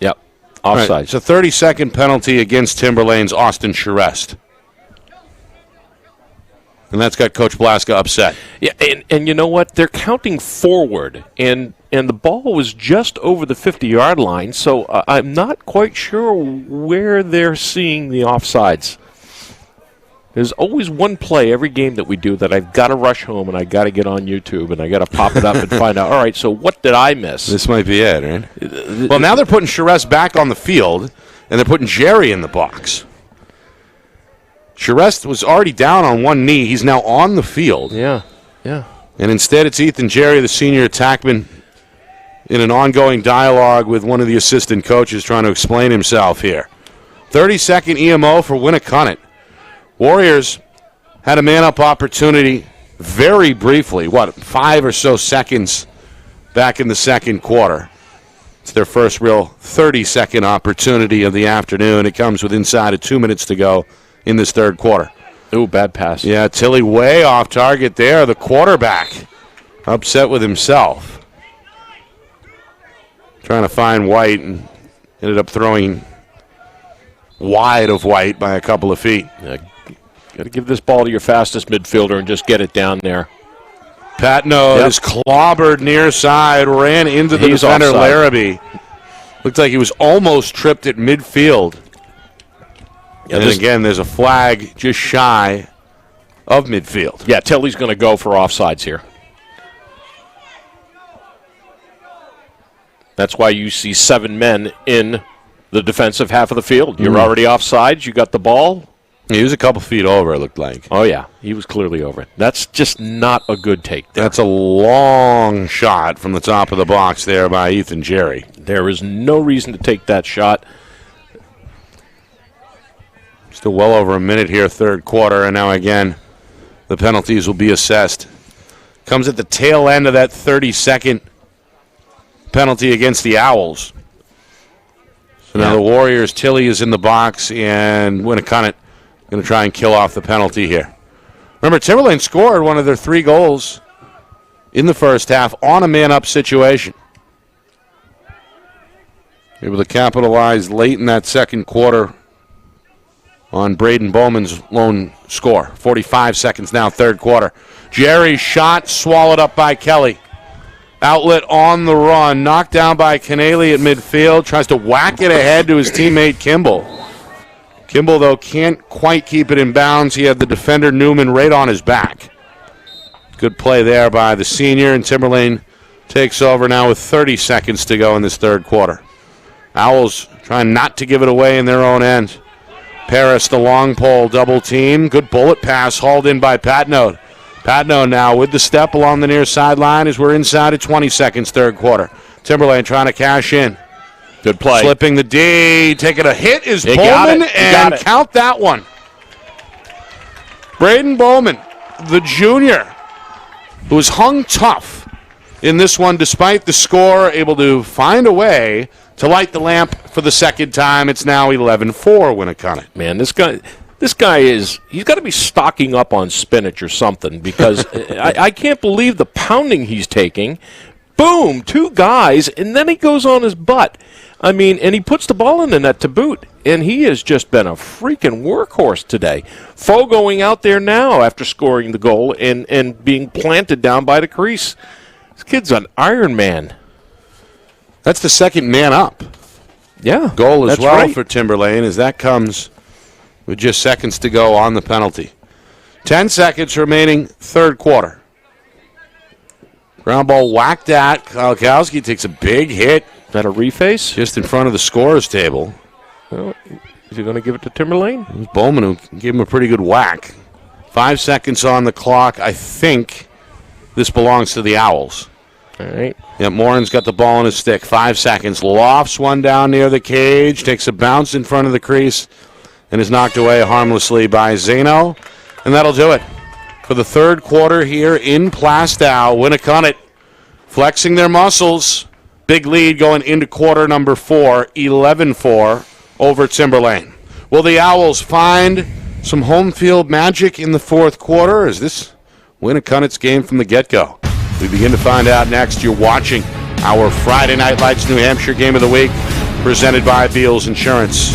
Yep, offside. Right, it's a 30-second penalty against Timberlane's Austin Charest. And that's got Coach Blaska upset. Yeah, and you know what? They're counting forward, and the ball was just over the 50-yard line, so I'm not quite sure where they're seeing the offsides. There's always one play every game that we do that I've got to rush home and I got to get on YouTube and I got to pop it up and find out, all right, so what did I miss? This might be it, right? Well, now they're putting Charest back on the field, and they're putting Jerry in the box. Charest was already down on one knee. He's now on the field. Yeah. And instead it's Ethan Jerry, the senior attackman, in an ongoing dialogue with one of the assistant coaches trying to explain himself here. 30-second EMO for Winnacunnet. Warriors had a man-up opportunity very briefly, 5 or so seconds back in the second quarter. It's their first real 30-second opportunity of the afternoon. It comes with inside of 2 minutes to go in this third quarter. Ooh, bad pass. Yeah, Tilly way off target there. The quarterback upset with himself. Trying to find White and ended up throwing wide of White by a couple of feet. Yeah, got to give this ball to your fastest midfielder and just get it down there. Patno is clobbered near side, ran into the defender, offside. Larrabee. Looked like he was almost tripped at midfield. Yeah, and again, there's a flag just shy of midfield. Yeah, Tilly's going to go for offsides here. That's why you see 7 men in the defensive half of the field. You're already offsides. You got the ball. He was a couple feet over, it looked like. Oh, yeah. He was clearly over it. That's just not a good take there. That's a long shot from the top of the box there by Ethan Jerry. There is no reason to take that shot. Still well over a minute here, third quarter, and now again, the penalties will be assessed. Comes at the tail end of that 30-second penalty against the Owls. So now the Warriors, Tilly is in the box, and Winnacunnet going to try and kill off the penalty here. Remember, Timberlane scored one of their 3 goals in the first half on a man-up situation. Able to capitalize late in that second quarter on Braden Bowman's lone score. 45 seconds now, third quarter. Jerry's shot swallowed up by Kelly. Outlet on the run, knocked down by Canelli at midfield. Tries to whack it ahead to his teammate Kimball. Kimball, though, can't quite keep it in bounds. He had the defender Newman right on his back. Good play there by the senior, and Timberlane takes over now with 30 seconds to go in this third quarter. Owls trying not to give it away in their own end. Paris, the long pole, double team. Good bullet pass hauled in by Patno. Patno now with the step along the near sideline as we're inside of 20 seconds, third quarter. Timberlane trying to cash in. Good play. Slipping the D, taking a hit is Bowman, and count that one. Braden Bowman, the junior, who was hung tough in this one despite the score, able to find a way to light the lamp for the second time. It's now 11-4 Winnacunnet. Man, this guy he's got to be stocking up on spinach or something, because I can't believe the pounding he's taking. Boom, 2 guys, and then he goes on his butt. I mean, and he puts the ball in the net to boot, and he has just been a freaking workhorse today. Foe going out there now after scoring the goal and being planted down by the crease. This kid's an Iron Man. That's the second man up. Yeah. Goal as well for Timberlane, as that comes with just seconds to go on the penalty. 10 seconds remaining, third quarter. Ground ball whacked at. Kalkowski takes a big hit. Is that a reface? Just in front of the scorer's table. Well, is he going to give it to Timberlane? It was Bowman who gave him a pretty good whack. 5 seconds on the clock. I think this belongs to the Owls. All right. Yeah, Morin's got the ball in his stick. 5 seconds. Lofts one down near the cage. Takes a bounce in front of the crease and is knocked away harmlessly by Zeno. And that'll do it for the third quarter here in Plastow. Winnacunnet flexing their muscles. Big lead going into quarter number 4, 11-4 over Timberlane. Will the Owls find some home field magic in the fourth quarter? Is this Winnacunnet's game from the get-go? We begin to find out next. You're watching our Friday Night Lights New Hampshire Game of the Week, presented by Beals Insurance.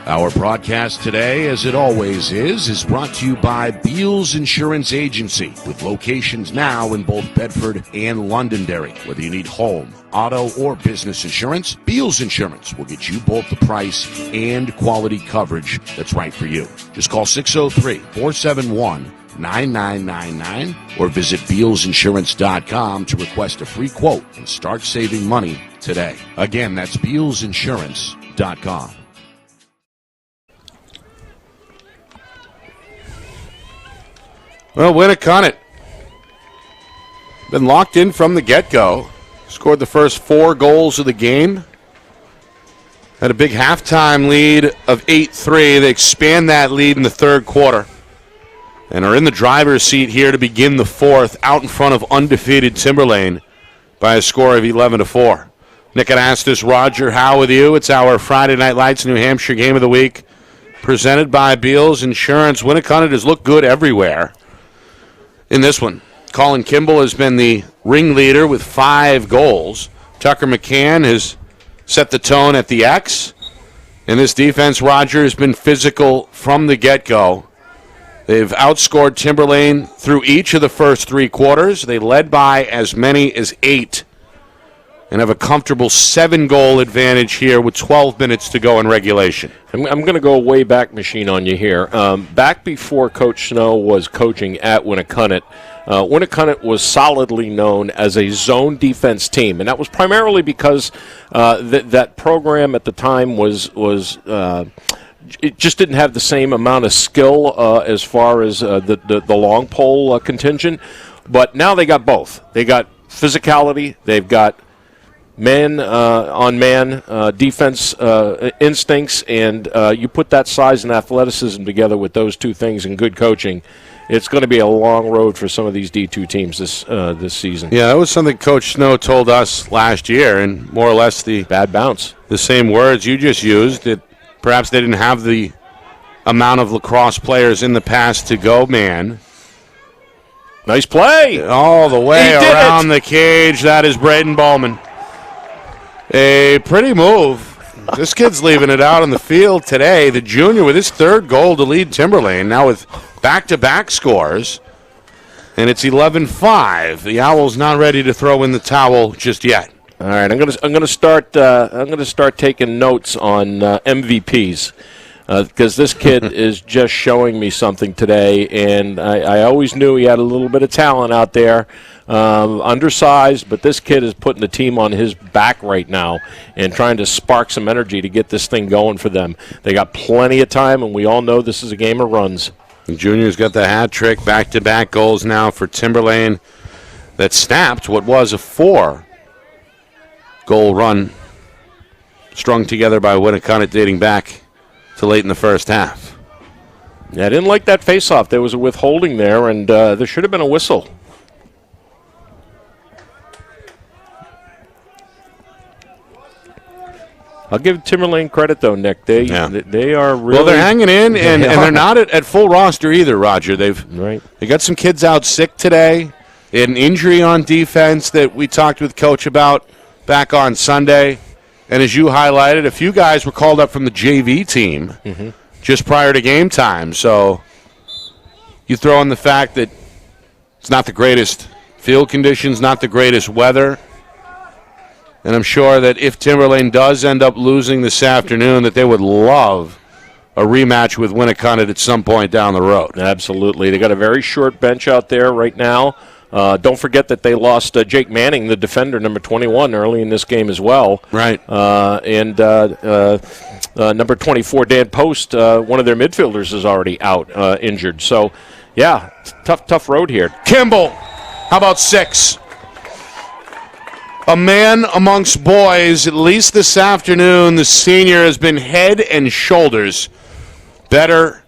Our broadcast today, as it always is brought to you by Beals Insurance Agency, with locations now in both Bedford and Londonderry. Whether you need home, auto, or business insurance, Beals Insurance will get you both the price and quality coverage that's right for you. Just call 603-471-9999 or visit BealsInsurance.com to request a free quote and start saving money today. Again, that's BealsInsurance.com. Well, Winnacunnet been locked in from the get-go. Scored the first 4 goals of the game. Had a big halftime lead of 8-3. They expand that lead in the third quarter and are in the driver's seat here to begin the fourth, out in front of undefeated Timberlane by a score of 11-4. Nick Anastas, Roger Howe with you. It's our Friday Night Lights New Hampshire Game of the Week, presented by Beals Insurance. Winnacunnet has looked good everywhere in this one. Colin Kimball has been the ringleader with 5 goals. Tucker McCann has set the tone at the X. And this defense, Roger, has been physical from the get-go. They've outscored Timberlane through each of the first 3 quarters. They led by as many as 8 and have a comfortable 7-goal advantage here with 12 minutes to go in regulation. I'm going to go way back machine on you here. Back before Coach Snow was coaching at Winnacunnet, Winnacunnet was solidly known as a zone defense team, and that was primarily because that program at the time was it just didn't have the same amount of skill as far as the long pole contingent. But now they got both. They got physicality. They've got man-on-man defense instincts, and you put that size and athleticism together with those two things and good coaching, it's going to be a long road for some of these D2 teams this season. Yeah, that was something Coach Snow told us last year, and more or less the bad bounce. The same words you just used, that perhaps they didn't have the amount of lacrosse players in the past to go man. Nice play. All the way around the cage. That is Braden Bowman. A pretty move. This kid's leaving it out on the field today. The junior with his 3rd goal to lead Timberlane, now with back-to-back scores. And it's 11-5. The Owls not ready to throw in the towel just yet. All right, I'm gonna start taking notes on MVPs because this kid is just showing me something today, and I always knew he had a little bit of talent out there, undersized, but this kid is putting the team on his back right now and trying to spark some energy to get this thing going for them. They got plenty of time, and we all know this is a game of runs. The junior's got the hat trick, back-to-back goals now for Timberlane that snapped what was a 4-goal run strung together by Winnacunnet dating back to late in the first half. Yeah, I didn't like that face-off. There was a withholding there, and there should have been a whistle. I'll give Timberlane credit, though, Nick. They are really... Well, they're hanging in, and they're not at full roster either, Roger. They got some kids out sick today. They had an injury on defense that we talked with Coach about back on Sunday. And as you highlighted, a few guys were called up from the JV team just prior to game time. So you throw in the fact that it's not the greatest field conditions, not the greatest weather. And I'm sure that if Timberlane does end up losing this afternoon, that they would love a rematch with Winnacunnet at some point down the road. Absolutely. They got a very short bench out there right now. Don't forget that they lost Jake Manning, the defender, number 21, early in this game as well. Right. And number 24, Dan Post, one of their midfielders, is already out injured. So, yeah, tough road here. Kimball, how about 6? A man amongst boys, at least this afternoon, the senior has been head and shoulders better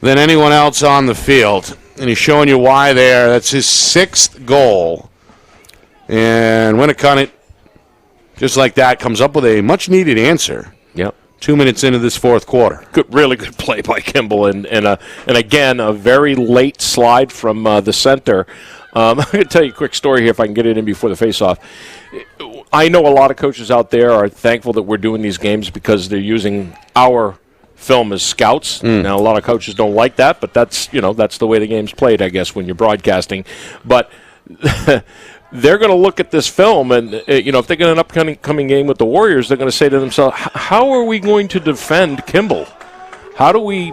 than anyone else on the field. And he's showing you why there. That's his 6th goal. And Winnacunnet, just like that, comes up with a much-needed answer. Yep. 2 minutes into this 4th quarter. Really good play by Kimball. And again, a very late slide from the center. I'm going to tell you a quick story here if I can get it in before the face-off. I know a lot of coaches out there are thankful that we're doing these games because they're using our film as scouts. Now, a lot of coaches don't like that, but that's the way the game's played, I guess, when you're broadcasting. But they're going to look at this film, and if they get an upcoming game with the Warriors, they're going to say to themselves, how are we going to defend Kimball? How do we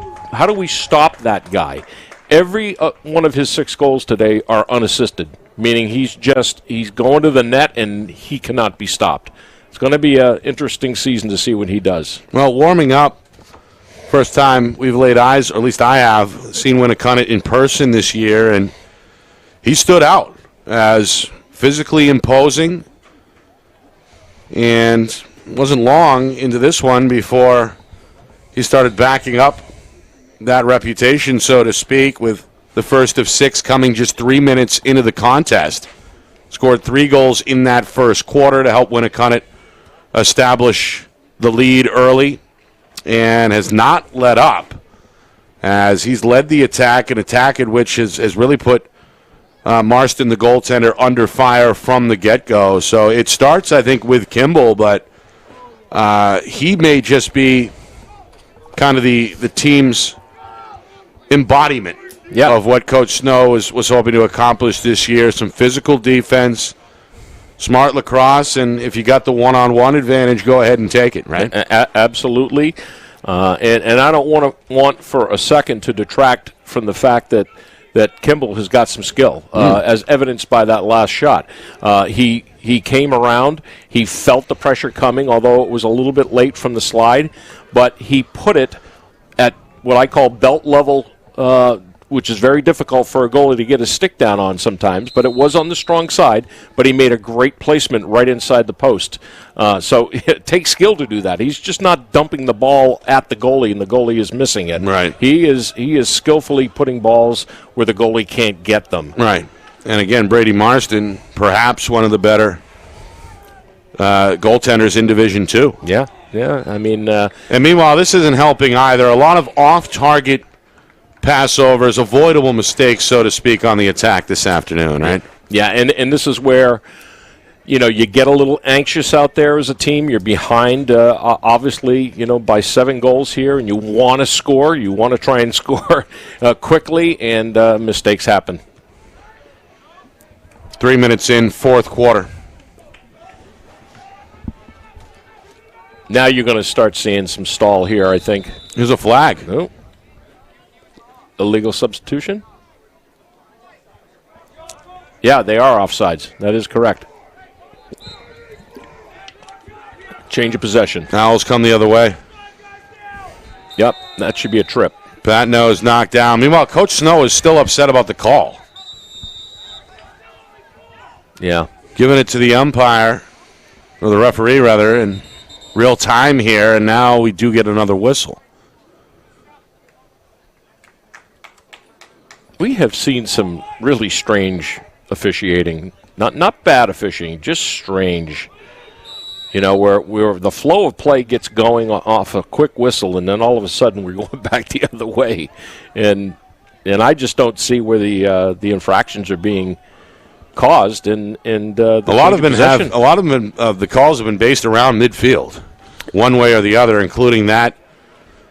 stop that guy? Every one of his 6 goals today are unassisted, meaning he's going to the net and he cannot be stopped. It's going to be an interesting season to see what he does. Well, warming up, first time we've laid eyes, or at least I have, seen Winnacunnet in person this year, and he stood out as physically imposing, and wasn't long into this one before he started backing up that reputation, so to speak, with the first of 6 coming just 3 minutes into the contest. Scored 3 goals in that first quarter to help Winnacunnet establish the lead early, and has not let up as he's led the attack, an attack in which has really put Marston, the goaltender, under fire from the get-go. So it starts, I think, with Kimball, but he may just be kind of the team's embodiment of what Coach Snow was hoping to accomplish this year. Some physical defense, smart lacrosse, and if you got the one-on-one advantage, go ahead and take it, right? Absolutely. And I don't want for a second to detract from the fact that Kimball has got some skill, as evidenced by that last shot. He came around. He felt the pressure coming, although it was a little bit late from the slide. But he put it at what I call belt level, which is very difficult for a goalie to get his stick down on sometimes. But it was on the strong side. But he made a great placement right inside the post. So it takes skill to do that. He's just not dumping the ball at the goalie, and the goalie is missing it. Right. He is skillfully putting balls where the goalie can't get them. Right. And again, Brady Marston, perhaps one of the better goaltenders in Division II. Yeah. I mean, and meanwhile, this isn't helping either. A lot of off-target passovers, avoidable mistakes, so to speak, on the attack this afternoon, right? Yeah, and this is where, you get a little anxious out there as a team. You're behind, obviously, by 7 goals here, and you want to score. You want to try and score quickly, and mistakes happen. 3 minutes in, fourth quarter. Now you're going to start seeing some stall here, I think. There's a flag. Oh. Illegal substitution? Yeah, they are offsides. That is correct. Change of possession. Owls come the other way. Yep, that should be a trip. Patno is knocked down. Meanwhile, Coach Snow is still upset about the call. Yeah. Giving it to the umpire, or the referee, rather, in real time here, and now we do get another whistle. We have seen some really strange officiating. Not bad officiating, just strange. Where the flow of play gets going off a quick whistle, and then all of a sudden we're going back the other way. And I just don't see where the infractions are being caused. And a lot of them the calls have been based around midfield, one way or the other, including that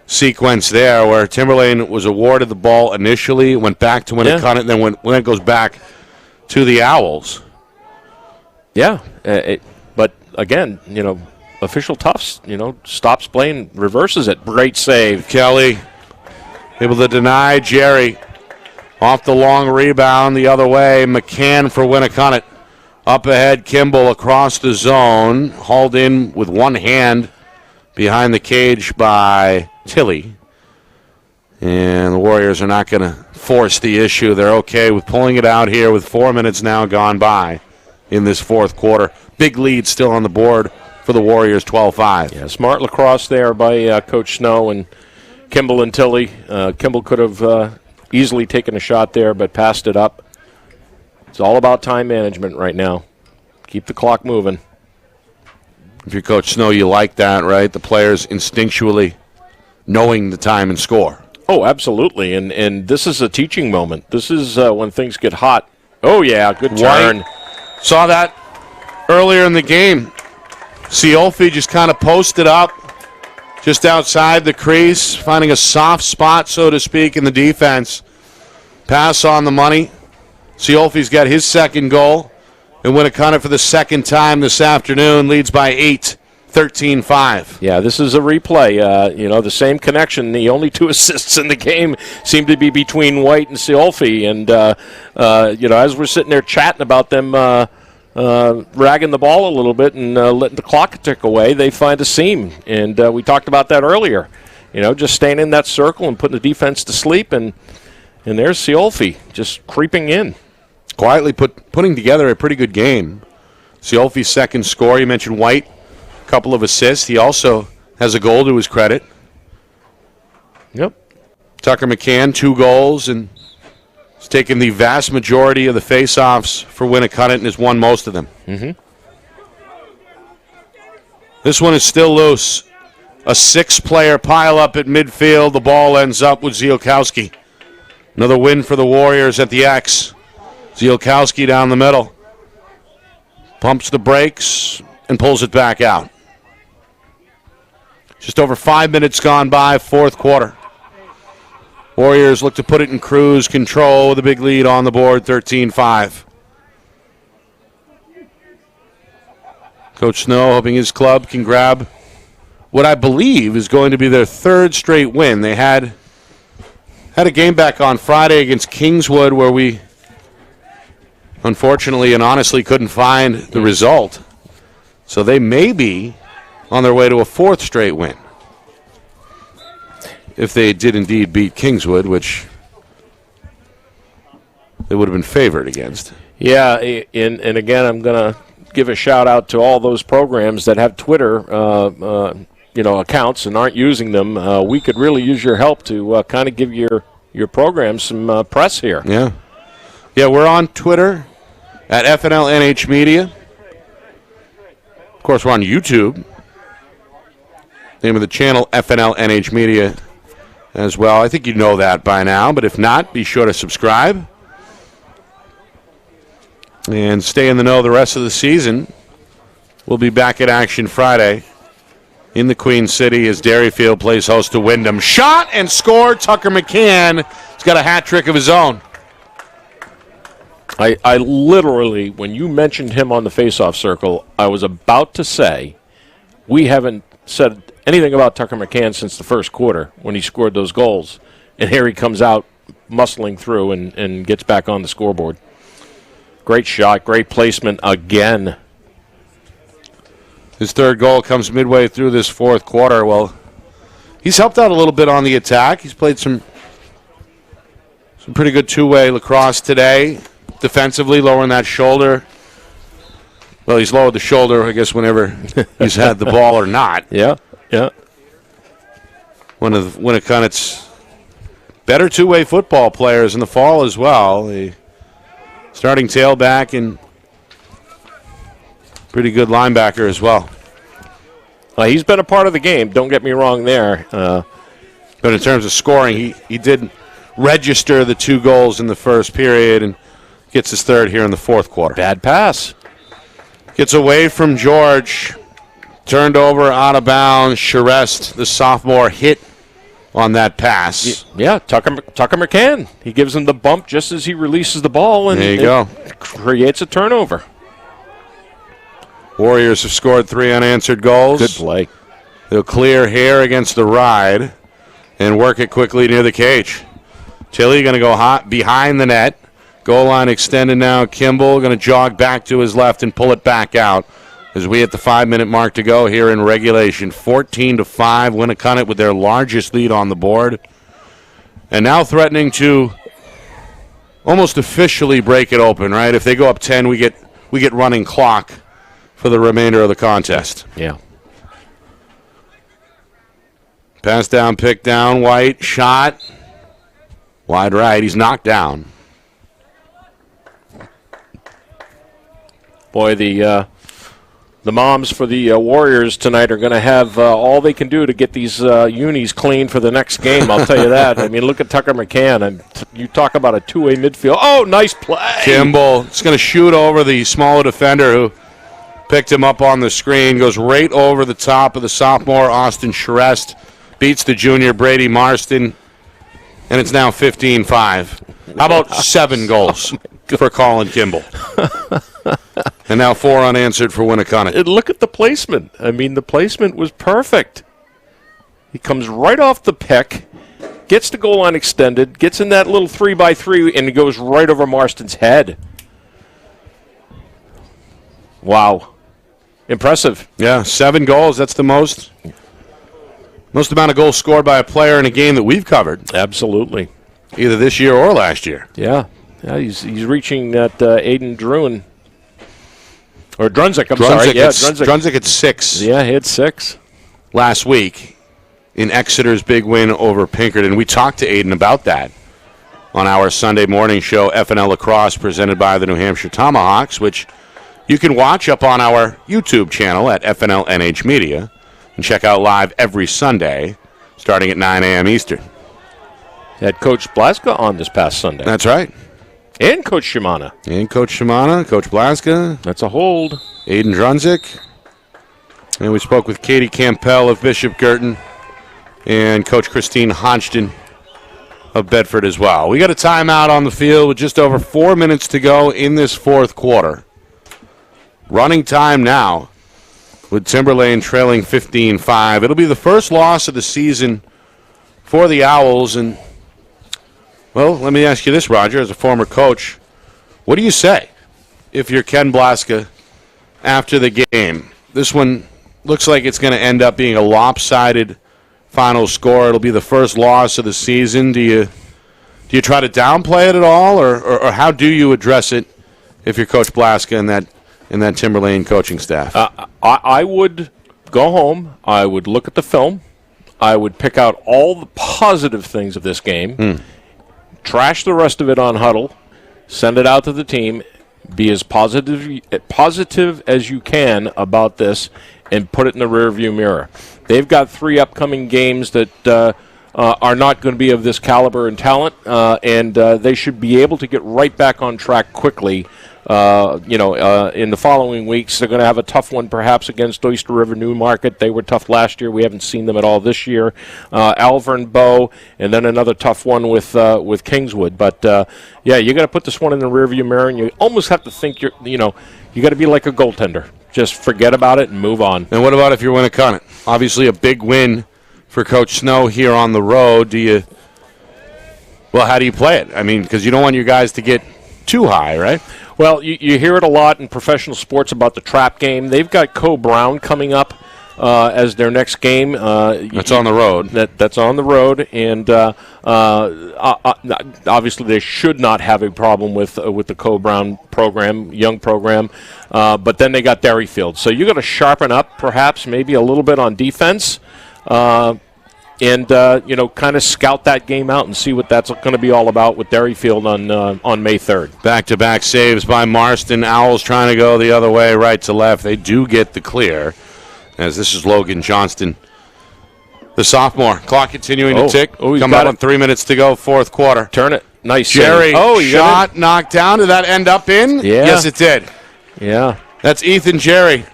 sequence there where Timberlane was awarded the ball initially, went back to Winnacunnet, and then when it goes back to the Owls. Yeah, but again, official toughs, stops playing, reverses it. Great save. Kelly able to deny Jerry. Off the long rebound the other way. McCann for Winnacunnet. Up ahead, Kimball across the zone. Hauled in with one hand behind the cage by Tilly. And the Warriors are not going to force the issue. They're okay with pulling it out here with 4 minutes now gone by in this fourth quarter. Big lead still on the board for the Warriors, 12-5. Yeah, smart lacrosse there by Coach Snow and Kimball and Tilly. Kimball could have easily taken a shot there, but passed it up. It's all about time management right now. Keep the clock moving. If you're Coach Snow, you like that, right? The players instinctually knowing the time and score. Oh, absolutely. And this is a teaching moment. This is when things get hot. Oh, yeah, good turn. White saw that earlier in the game. Ciolfi just kind of posted up just outside the crease, finding a soft spot, so to speak, in the defense. Pass on the money. Ciolfi's got his second goal. And Winnacunnet for the second time this afternoon leads by 8, 13-5. Yeah, this is a replay. The same connection. The only 2 assists in the game seem to be between White and Ciolfi. And, as we're sitting there chatting about them ragging the ball a little bit and letting the clock tick away, they find a seam. And we talked about that earlier. Just staying in that circle and putting the defense to sleep. And there's Ciolfi just creeping in. Quietly putting together a pretty good game. Ciolfi's second score. You mentioned White, a couple of assists. He also has a goal to his credit. Yep. Tucker McCann, 2 goals, and he's taken the vast majority of the face-offs for Winnacunnet and has won most of them. Mm-hmm. This one is still loose. A 6-player pile-up at midfield. The ball ends up with Ziolkowski. Another win for the Warriors at the X. Ziolkowski down the middle. Pumps the brakes and pulls it back out. Just over 5 minutes gone by, fourth quarter. Warriors look to put it in cruise control with a big lead on the board, 13-5. Coach Snow hoping his club can grab what I believe is going to be their third straight win. They had a game back on Friday against Kingswood where we unfortunately and honestly couldn't find the result. So they may be on their way to a fourth straight win, if they did indeed beat Kingswood, which they would have been favored against. Yeah, and again, I'm going to give a shout out to all those programs that have Twitter accounts and aren't using them. We could really use your help to kind of give your program some press here. Yeah, we're on Twitter at FNLNH Media. Of course, we're on YouTube. Name of the channel, FNLNH Media as well. I think you know that by now, but if not, be sure to subscribe and stay in the know the rest of the season. We'll be back at action Friday in the Queen City as Derryfield plays host to Wyndham. Shot and scored. Tucker McCann has got a hat trick of his own. I literally, when you mentioned him on the faceoff circle, I was about to say we haven't said anything about Tucker McCann since the first quarter when he scored those goals. And here he comes out muscling through and gets back on the scoreboard. Great shot, great placement again. His third goal comes midway through this fourth quarter. Well, he's helped out a little bit on the attack. He's played some pretty good two-way lacrosse today. Defensively, lowering that shoulder. Well, he's lowered the shoulder, I guess, whenever he's had the ball or not. Yeah. One of Winnacunnet's better two-way football players in the fall as well. The starting tailback and pretty good linebacker as well. He's been a part of the game, don't get me wrong there. But in terms of scoring, he did register the 2 goals in the first period and gets his third here in the fourth quarter. Bad pass. Gets away from George. Turned over out of bounds. Charest, the sophomore, hit on that pass. Yeah, Tucker McCann. He gives him the bump just as he releases the ball, and there you go. Creates a turnover. Warriors have scored 3 unanswered goals. Good play. They'll clear here against the ride and work it quickly near the cage. Tilly going to go hot behind the net. Goal line extended now. Kimball going to jog back to his left and pull it back out as we hit the 5-minute mark to go here in regulation. 14-5, Winnacunnet with their largest lead on the board. And now threatening to almost officially break it open, right? If they go up 10, we get running clock for the remainder of the contest. Yeah. Pass down, pick down, White, shot. Wide right, he's knocked down. Boy, the moms for the Warriors tonight are going to have all they can do to get these unis clean for the next game, I'll tell you that. I mean, look at Tucker McCann. You talk about a two-way midfield. Oh, nice play. Kimball is going to shoot over the smaller defender who picked him up on the screen, goes right over the top of the sophomore Austin Charest, beats the junior Brady Marston, and it's now 15-5. How about 7 goals for Colin Kimball? And now 4 unanswered for Winnacunnet. And look at the placement. I mean, the placement was perfect. He comes right off the pick, gets the goal line extended, gets in that little 3x3, and it goes right over Marston's head. Wow. Impressive. Yeah, 7 goals. That's the most amount of goals scored by a player in a game that we've covered. Absolutely. Either this year or last year. Yeah. He's reaching that Aiden Druin. Or Drunzik, I'm sorry. Yeah, Drunzik at 6. Yeah, he had 6. Last week in Exeter's big win over Pinkerton. We talked to Aiden about that on our Sunday morning show, FNL Lacrosse, presented by the New Hampshire Tomahawks, which you can watch up on our YouTube channel at FNLNH Media and check out live every Sunday starting at 9 a.m. Eastern. Had Coach Blaska on this past Sunday. That's right. And Coach Shimana. And Coach Shimana, Coach Blaska. That's a hold. Aiden Drunzik. And we spoke with Katie Campbell of Bishop Girton and Coach Christine Hodgson of Bedford as well. We got a timeout on the field with just over 4 minutes to go in this fourth quarter. Running time now with Timberlane trailing 15-5. It'll be the first loss of the season for the Owls. And, well, let me ask you this, Roger, as a former coach. What do you say if you're Ken Blaska after the game? This one looks like it's going to end up being a lopsided final score. It'll be the first loss of the season. Do you try to downplay it at all, or how do you address it if you're Coach Blaska and that Timberlane coaching staff? I would go home. I would look at the film. I would pick out all the positive things of this game, trash the rest of it on Huddle, send it out to the team, be as positive as you can about this, and put it in the rearview mirror. They've got 3 upcoming games that are not going to be of this caliber and talent, and they should be able to get right back on track quickly. In the following weeks, they're going to have a tough one perhaps against Oyster River Newmarket. They were tough last year. We haven't seen them at all this year. Alvern Bow, and then another tough one with Kingswood. But, you got to put this one in the rearview mirror, and you almost have to think you got to be like a goaltender. Just forget about it and move on. And what about if you're Winnacunnet? Obviously a big win for Coach Snow here on the road. How do you play it? I mean, because you don't want your guys to get too high, right? Well, you hear it a lot in professional sports about the trap game. They've got Co Brown coming up as their next game. That's on the road. That's on the road, and obviously they should not have a problem with the Co Brown program, young program. But then they got Derryfield, so you got to sharpen up, perhaps maybe a little bit on defense. And kind of scout that game out and see what that's going to be all about with Derryfield on May 3rd. Back-to-back saves by Marston. Owls trying to go the other way, right to left. They do get the clear, as this is Logan Johnston, the sophomore. Clock continuing to tick. Coming up on 3 minutes to go, fourth quarter. Turn it. Nice Jerry, shot, knocked down. Did that end up in? Yeah. Yes, it did. Yeah. That's Ethan Jerry.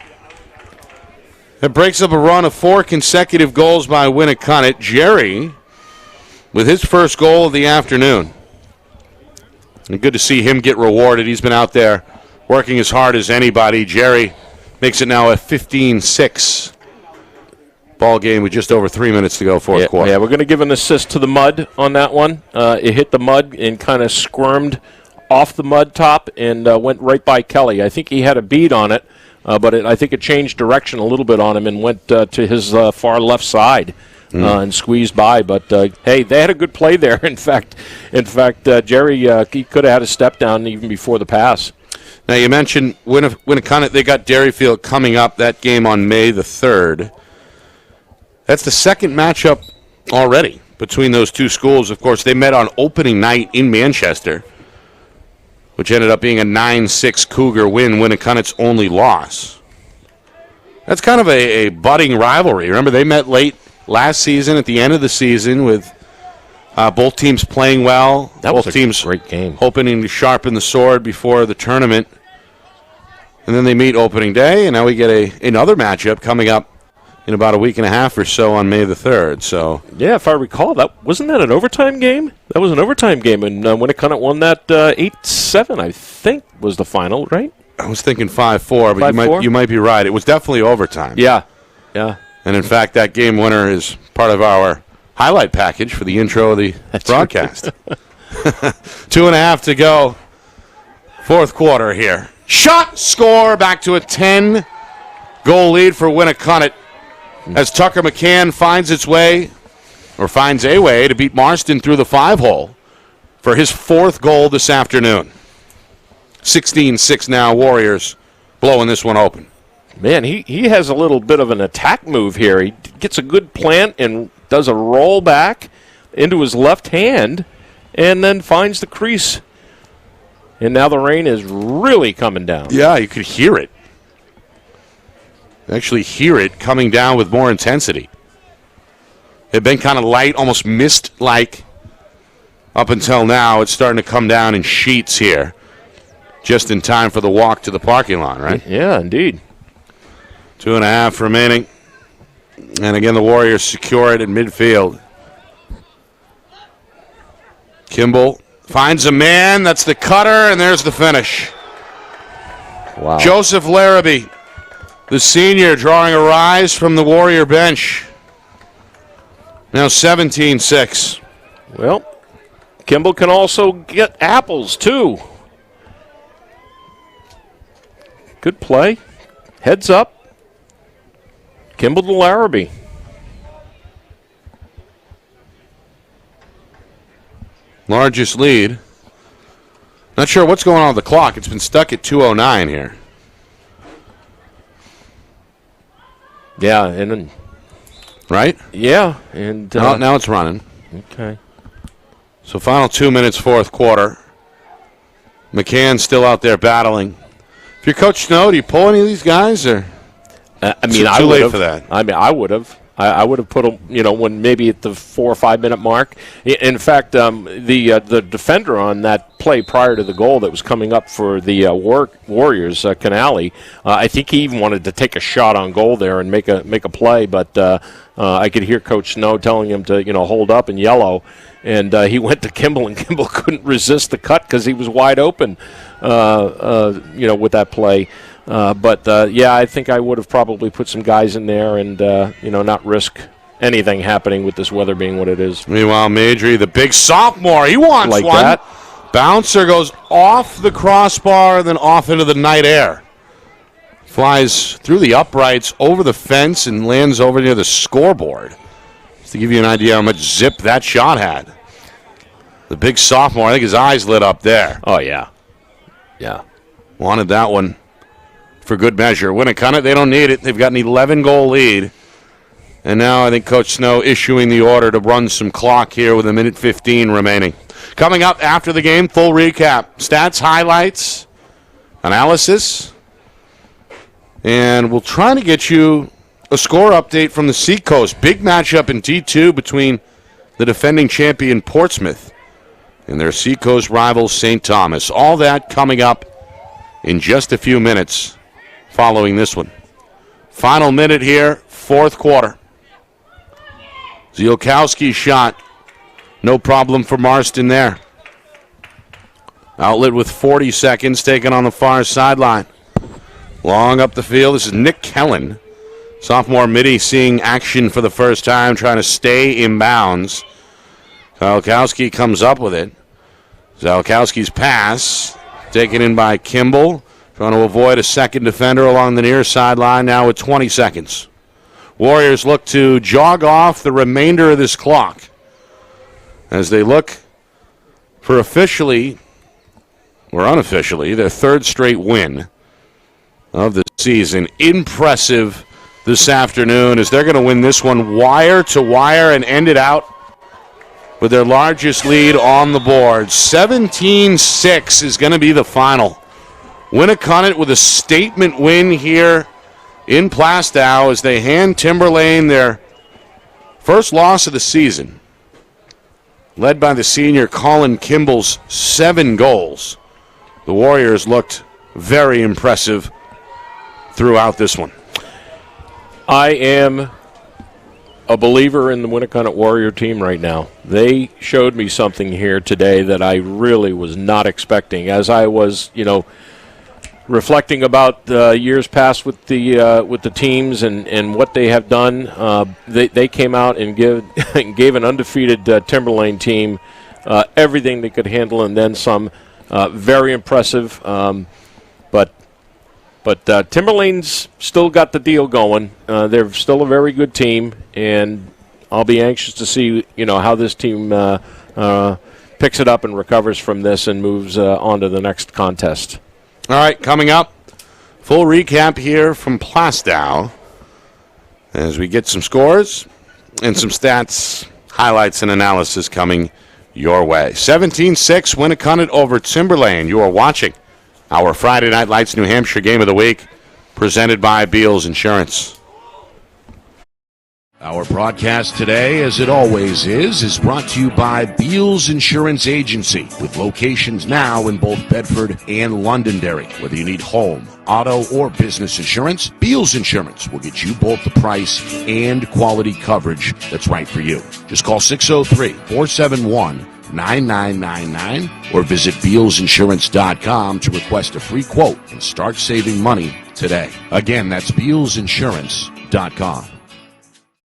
It breaks up a run of 4 consecutive goals by Winnacunnet. Jerry with his first goal of the afternoon. And good to see him get rewarded. He's been out there working as hard as anybody. Jerry makes it now a 15-6 ball game with just over 3 minutes to go, fourth quarter. Yeah, we're going to give an assist to the mud on that one. It hit the mud and kind of squirmed off the mud top and went right by Kelly. I think he had a bead on it. But I think it changed direction a little bit on him and went to his far left side and squeezed by. But, hey, they had a good play there. In fact, Jerry, he could have had a step down even before the pass. Now, you mentioned Winnacunnet. They got Derryfield coming up, that game on May the 3rd. That's the second matchup already between those two schools. Of course, they met on opening night in Manchester, which ended up being a 9-6 Cougar win, Winnacunnet's only loss. That's kind of a budding rivalry. Remember, they met late last season at the end of the season with both teams playing well. Both teams great game. Hoping to sharpen the sword before the tournament. And then they meet opening day, and now we get another matchup coming up in about a week and a half or so on May the 3rd. So yeah, if I recall, wasn't that an overtime game? That was an overtime game, and Winnacunnet won that 8-7, I think, was the final, right? I was thinking 5-4, but you might be right. It was definitely overtime. Yeah. And in fact, that game winner is part of our highlight package for the intro of the broadcast. 2.5 to go, fourth quarter here. Shot, score, back to a 10-goal lead for Winnacunnet, as Tucker McCann finds a way to beat Marston through the 5-hole for his 4th goal this afternoon. 16-6 now, Warriors blowing this one open. Man, he has a little bit of an attack move here. He gets a good plant and does a roll back into his left hand and then finds the crease. And now the rain is really coming down. Yeah, you could hear it. Actually hear it coming down with more intensity. It had been kind of light, almost mist-like up until now. It's starting to come down in sheets here, just in time for the walk to the parking lot, right? Yeah, indeed. 2.5 remaining. And again, the Warriors secure it at midfield. Kimball finds a man. That's the cutter, and there's the finish. Wow. Joseph Larrabee, the senior, drawing a rise from the Warrior bench. Now 17-6. Well, Kimball can also get apples, too. Good play. Heads up. Kimball to Larrabee. Largest lead. Not sure what's going on with the clock. It's been stuck at 2:09 here. Yeah, and then, right? Yeah, and now it's running. Okay. So final 2 minutes, fourth quarter. McCann still out there battling. If you're Coach Snow, do you pull any of these guys, or? I mean, too late for that. I mean, I would have. I would have put them, when maybe at the 4 or 5 minute mark. In fact, the defender on that play prior to the goal that was coming up for the Warriors, Canale, I think he even wanted to take a shot on goal there and make a play, but I could hear Coach Snow telling him to hold up and yellow, and he went to Kimball, and Kimball couldn't resist the cut because he was wide open, with that play. I think I would have probably put some guys in there and, not risk anything happening with this weather being what it is. Meanwhile, Madry, the big sophomore, he wants like one. That. Bouncer goes off the crossbar, then off into the night air. Flies through the uprights, over the fence, and lands over near the scoreboard. Just to give you an idea how much zip that shot had. The big sophomore, I think his eyes lit up there. Oh, yeah. Yeah. Wanted that one. For good measure. Winnacunnet, they don't need it. They've got an 11-goal lead. And now I think Coach Snow issuing the order to run some clock here with 1:15 remaining. Coming up after the game, full recap. Stats, highlights, analysis. And we'll try to get you a score update from the Seacoast. Big matchup in D2 between the defending champion Portsmouth and their Seacoast rivals St. Thomas. All that coming up in just a few minutes. Following this one. Final minute here, fourth quarter. Ziolkowski's shot. No problem for Marston there. Outlet with 40 seconds, taken on the far sideline. Long up the field. This is Nick Kellen. Sophomore midi seeing action for the first time, trying to stay in bounds. Ziolkowski comes up with it. Ziolkowski's pass, taken in by Kimball. Trying to avoid a second defender along the near sideline now with 20 seconds. Warriors look to jog off the remainder of this clock as they look for officially or unofficially their third straight win of the season. Impressive this afternoon as they're going to win this one wire to wire and end it out with their largest lead on the board. 17-6 is going to be the final. Winnacunnet with a statement win here in Plastow as they hand Timberlane their first loss of the season. Led by the senior Colin Kimball's 7 goals. The Warriors looked very impressive throughout this one. I am a believer in the Winnacunnet Warrior team right now. They showed me something here today that I really was not expecting. As I was, reflecting about years past with the teams and what they have done, they came out and gave an undefeated Timberlane team everything they could handle and then some. Very impressive, but Timberlane's still got the deal going. They're still a very good team, and I'll be anxious to see how this team picks it up and recovers from this and moves on to the next contest. All right, coming up, full recap here from Plastow as we get some scores and some stats, highlights, and analysis coming your way. 17-6, Winnacunnet over Timberlane. You are watching our Friday Night Lights New Hampshire Game of the Week, presented by Beals Insurance. Our broadcast today, as it always is brought to you by Beals Insurance Agency, with locations now in both Bedford and Londonderry. Whether you need home, auto, or business insurance, Beals Insurance will get you both the price and quality coverage that's right for you. Just call 603-471 888-858-9999 or visit BealsInsurance.com to request a free quote and start saving money today. Again, that's BealsInsurance.com.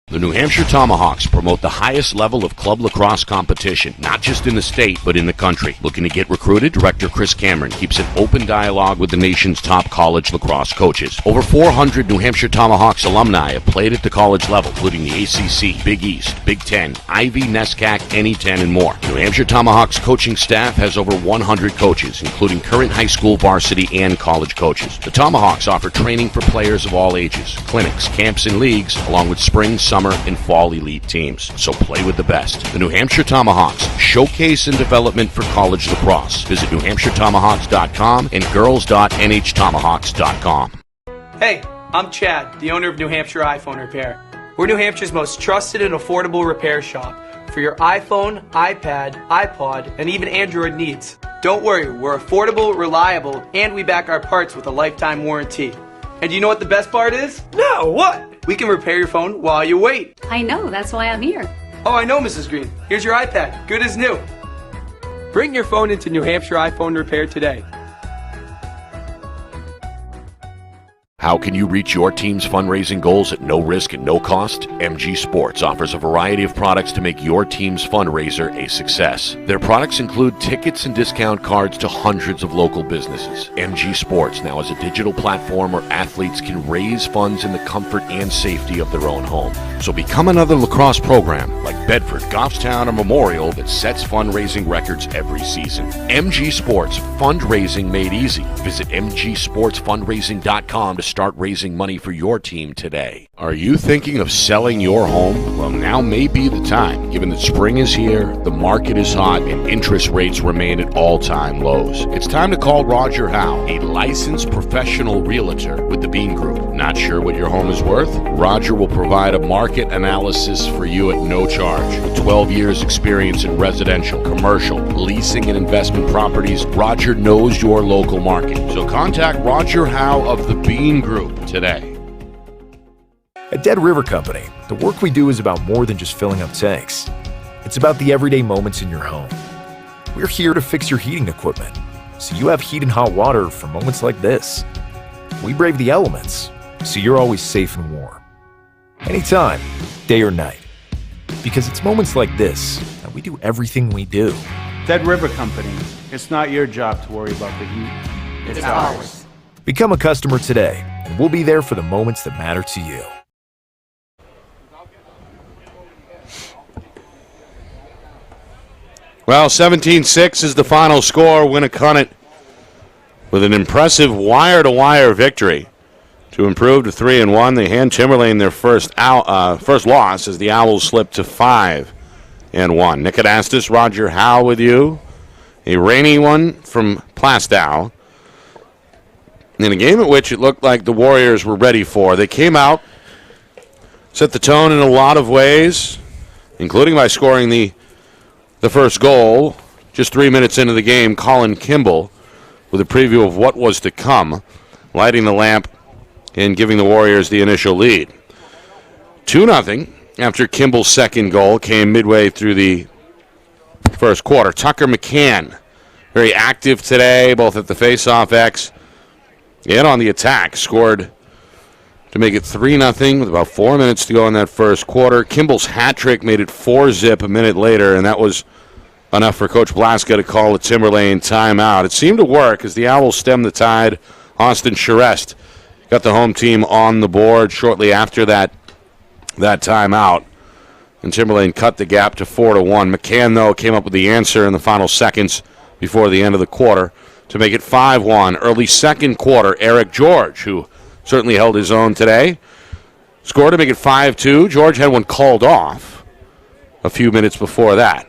The New Hampshire Tomahawks promote the highest level of club lacrosse competition, not just in the state, but in the country. Looking to get recruited? Director Chris Cameron keeps an open dialogue with the nation's top college lacrosse coaches. Over 400 New Hampshire Tomahawks alumni have played at the college level, including the ACC, Big East, Big Ten, Ivy, NESCAC, NE10, and more. New Hampshire Tomahawks coaching staff has over 100 coaches, including current high school, varsity, and college coaches. The Tomahawks offer training for players of all ages, clinics, camps, and leagues, along with spring, summer, and fall elite teams. So play with the best. The New Hampshire Tomahawks, showcase and development for college lacrosse. Visit NewHampshireTomahawks.com and girls.nhtomahawks.com. Hey, I'm Chad, the owner of New Hampshire iPhone Repair. We're New Hampshire's most trusted and affordable repair shop for your iPhone, iPad, iPod, and even Android needs. Don't worry, we're affordable, reliable, and we back our parts with a lifetime warranty. And do you know what the best part is? No, what? We can repair your phone while you wait. I know, that's why I'm here. Oh, I know, Mrs. Green. Here's your iPad, good as new. Bring your phone into New Hampshire iPhone Repair today. How can you reach your team's fundraising goals at no risk and no cost? MG Sports offers a variety of products to make your team's fundraiser a success. Their products include tickets and discount cards to hundreds of local businesses. MG Sports now has a digital platform where athletes can raise funds in the comfort and safety of their own home. So become another lacrosse program like Bedford, Goffstown, or Memorial that sets fundraising records every season. MG Sports, fundraising made easy. Visit mgsportsfundraising.com to start raising money for your team today. Are you thinking of selling your home? Well, now may be the time. Given that spring is here, the market is hot, and interest rates remain at all-time lows. It's time to call Roger Howe, a licensed professional realtor with the Bean Group. Not sure what your home is worth? Roger will provide a market analysis for you at no charge. With 12 years experience in residential, commercial, leasing, and investment properties, Roger knows your local market. So contact Roger Howe of the Bean Group today. At Dead River Company, the work we do is about more than just filling up tanks. It's about the everyday moments in your home. We're here to fix your heating equipment, so you have heat and hot water for moments like this. We brave the elements, so you're always safe and warm. Anytime, day or night. Because it's moments like this that we do everything we do. Dead River Company, it's not your job to worry about the heat. It's ours. Become a customer today, and we'll be there for the moments that matter to you. Well, 17-6 is the final score. Winnacunnet with an impressive wire-to-wire victory to improve to 3-1. They hand Timberlane their first loss as the Owls slip to 5-1. Nick Anastas, Roger Howe with you. A rainy one from Plastow. In a game at which it looked like the Warriors were ready for. They came out, set the tone in a lot of ways, including by scoring the first goal. Just 3 minutes into the game, Colin Kimball with a preview of what was to come, lighting the lamp and giving the Warriors the initial lead. 2-0 after Kimball's second goal came midway through the first quarter. Tucker McCann, very active today, both at the face-off X and on the attack, scored to make it 3-0 with about 4 minutes to go in that first quarter. Kimball's hat trick made it 4-zip a minute later, and that was enough for Coach Blaska to call a Timberlane timeout. It seemed to work as the Owls stemmed the tide. Austin Charest got the home team on the board shortly after that timeout, and Timberlane cut the gap to 4-1. McCann, though, came up with the answer in the final seconds before the end of the quarter to make it 5-1. Early second quarter, Eric George, who certainly held his own today, scored to make it 5-2. George had one called off a few minutes before that.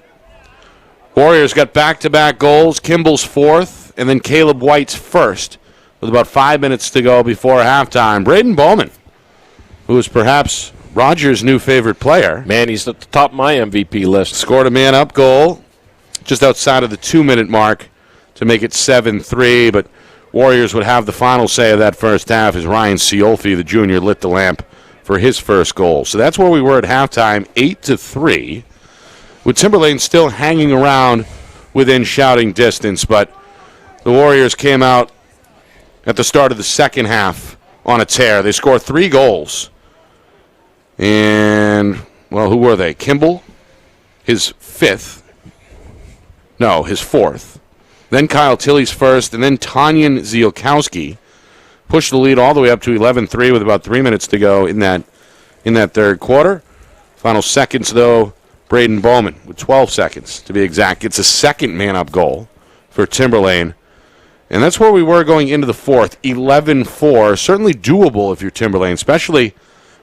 Warriors got back-to-back goals, Kimball's fourth, and then Caleb White's first, with about 5 minutes to go before halftime. Braden Bowman, who is perhaps Rogers' new favorite player. Man, he's at the top of my MVP list. Scored a man-up goal just outside of the 2-minute mark to make it 7-3, but Warriors would have the final say of that first half as Ryan Ciolfi, the junior, lit the lamp for his first goal. So that's where we were at halftime, 8-3. with Timberlane still hanging around within shouting distance. But the Warriors came out at the start of the second half on a tear. They scored 3 goals. And, well, who were they? Kimball, his 5th. No, his 4th. Then Kyle Tilley's first, and then Tanyan Zielkowski pushed the lead all the way up to 11-3 with about 3 minutes to go in that third quarter. Final seconds, though, Braden Bowman with 12 seconds to be exact. It's a second man-up goal for Timberlane. And that's where we were going into the fourth, 11-4. Certainly doable if you're Timberlane, especially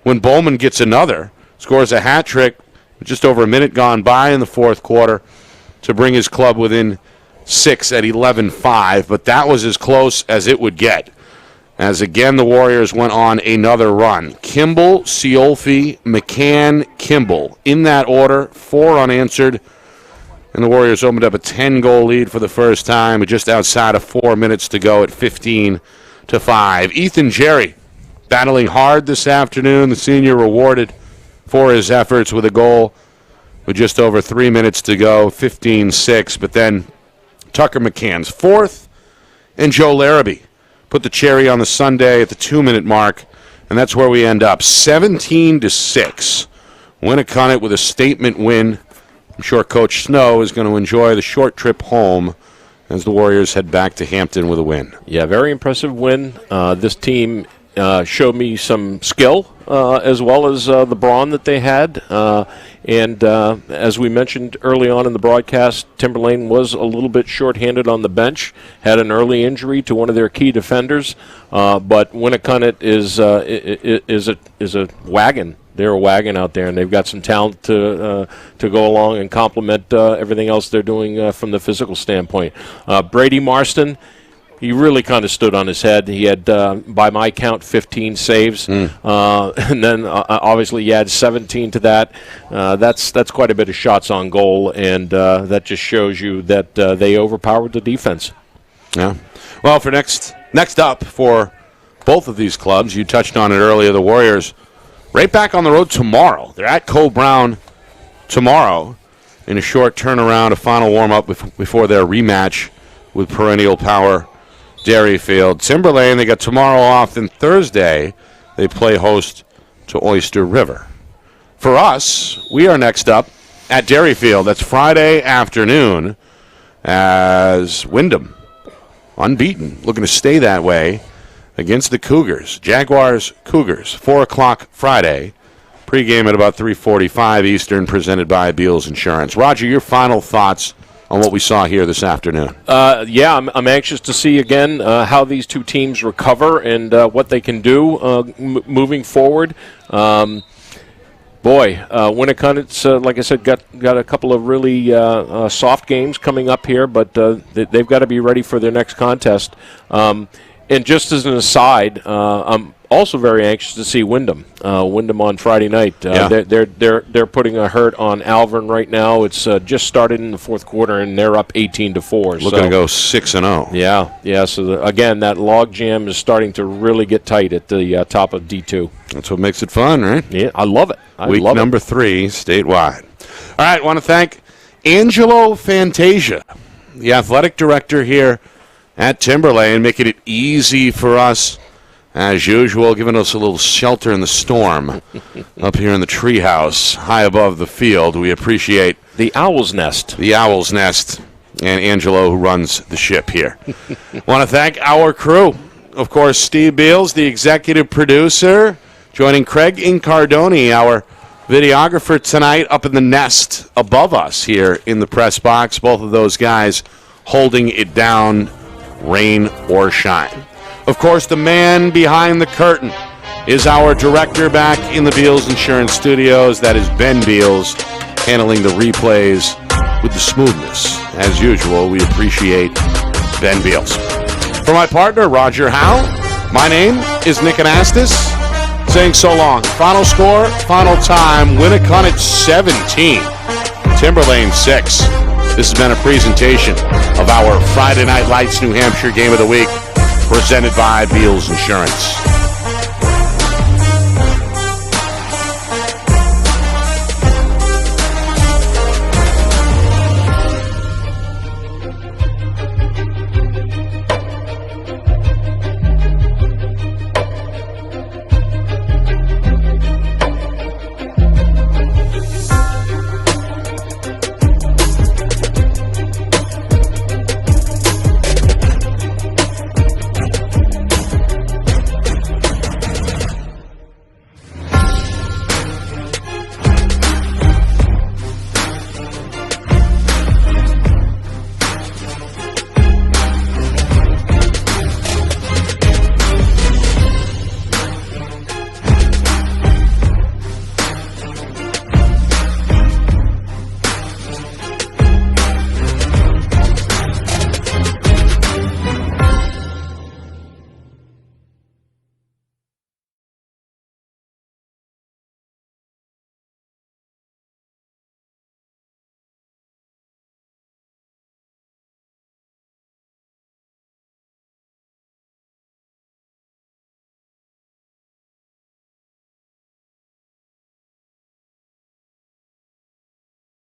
when Bowman gets another, scores a hat trick with just over a minute gone by in the fourth quarter to bring his club within 6 at 11-5. But that was as close as it would get, as again the Warriors went on another run. Kimball, Ciolfi, McCann, Kimball. In that order, 4 unanswered. And the Warriors opened up a 10-goal lead for the first time with just outside of 4 minutes to go at 15-5. Ethan Jerry battling hard this afternoon. The senior rewarded for his efforts with a goal with just over 3 minutes to go, 15-6. But then Tucker McCann's 4th, and Joe Larrabee put the cherry on the sundae at the 2-minute mark, and that's where we end up, 17-6. Winnacunnet with a statement win. I'm sure Coach Snow is going to enjoy the short trip home as the Warriors head back to Hampton with a win. Yeah, very impressive win. This team showed me some skill as well as the brawn that they had. And as we mentioned early on in the broadcast, Timberlane was a little bit shorthanded on the bench, had an early injury to one of their key defenders. But Winnacunnet is a wagon. They're a wagon out there, and they've got some talent to go along and complement everything else they're doing from the physical standpoint. Brady Marston, he really kind of stood on his head. He had, by my count, 15 saves, and then obviously you add 17 to that. That's quite a bit of shots on goal, and that just shows you that they overpowered the defense. Yeah. Well, for next up for both of these clubs, you touched on it earlier, the Warriors right back on the road tomorrow. They're at Cole Brown tomorrow in a short turnaround, a final warm-up before their rematch with perennial power Derryfield. Timberlane, they got tomorrow off, and Thursday they play host to Oyster River. For us, we are next up at Derryfield. That's Friday afternoon as Wyndham, unbeaten, looking to stay that way against the Cougars. Jaguars, Cougars, 4 o'clock Friday. Pre-game at about 3:45 Eastern, presented by Beals Insurance. Roger, your final thoughts on what we saw here this afternoon? I'm anxious to see again how these two teams recover and what they can do moving forward. Winnacunnet's, like I said, got a couple of really soft games coming up here, but they've got to be ready for their next contest. And just as an aside, I'm also very anxious to see Wyndham on Friday night. They're putting a hurt on Alvern right now. It's just started in the fourth quarter, and they're up 18-4. Looking to go 6-0. Yeah. So again, that log jam is starting to really get tight at the top of D2. That's what makes it fun, right? Yeah, I love it. Week number 3 statewide. All right, want to thank Angelo Fantasia, the athletic director here at Timberlane, making it easy for us, as usual, giving us a little shelter in the storm up here in the treehouse high above the field. We appreciate the Owl's Nest. The Owl's Nest and Angelo, who runs the ship here. Want to thank our crew. Of course, Steve Beals, the executive producer, joining Craig Incardoni, our videographer tonight, up in the nest above us here in the press box. Both of those guys holding it down, rain or shine. Of course, the man behind the curtain is our director back in the Beals Insurance Studios. That is Ben Beals, handling the replays with the smoothness. As usual, we appreciate Ben Beals. For my partner, Roger Howe, my name is Nick Anastas, saying so long. Final score, final time, Winnacunnet 17, Timberlane 6. This has been a presentation of our Friday Night Lights New Hampshire Game of the Week, presented by Beals Insurance.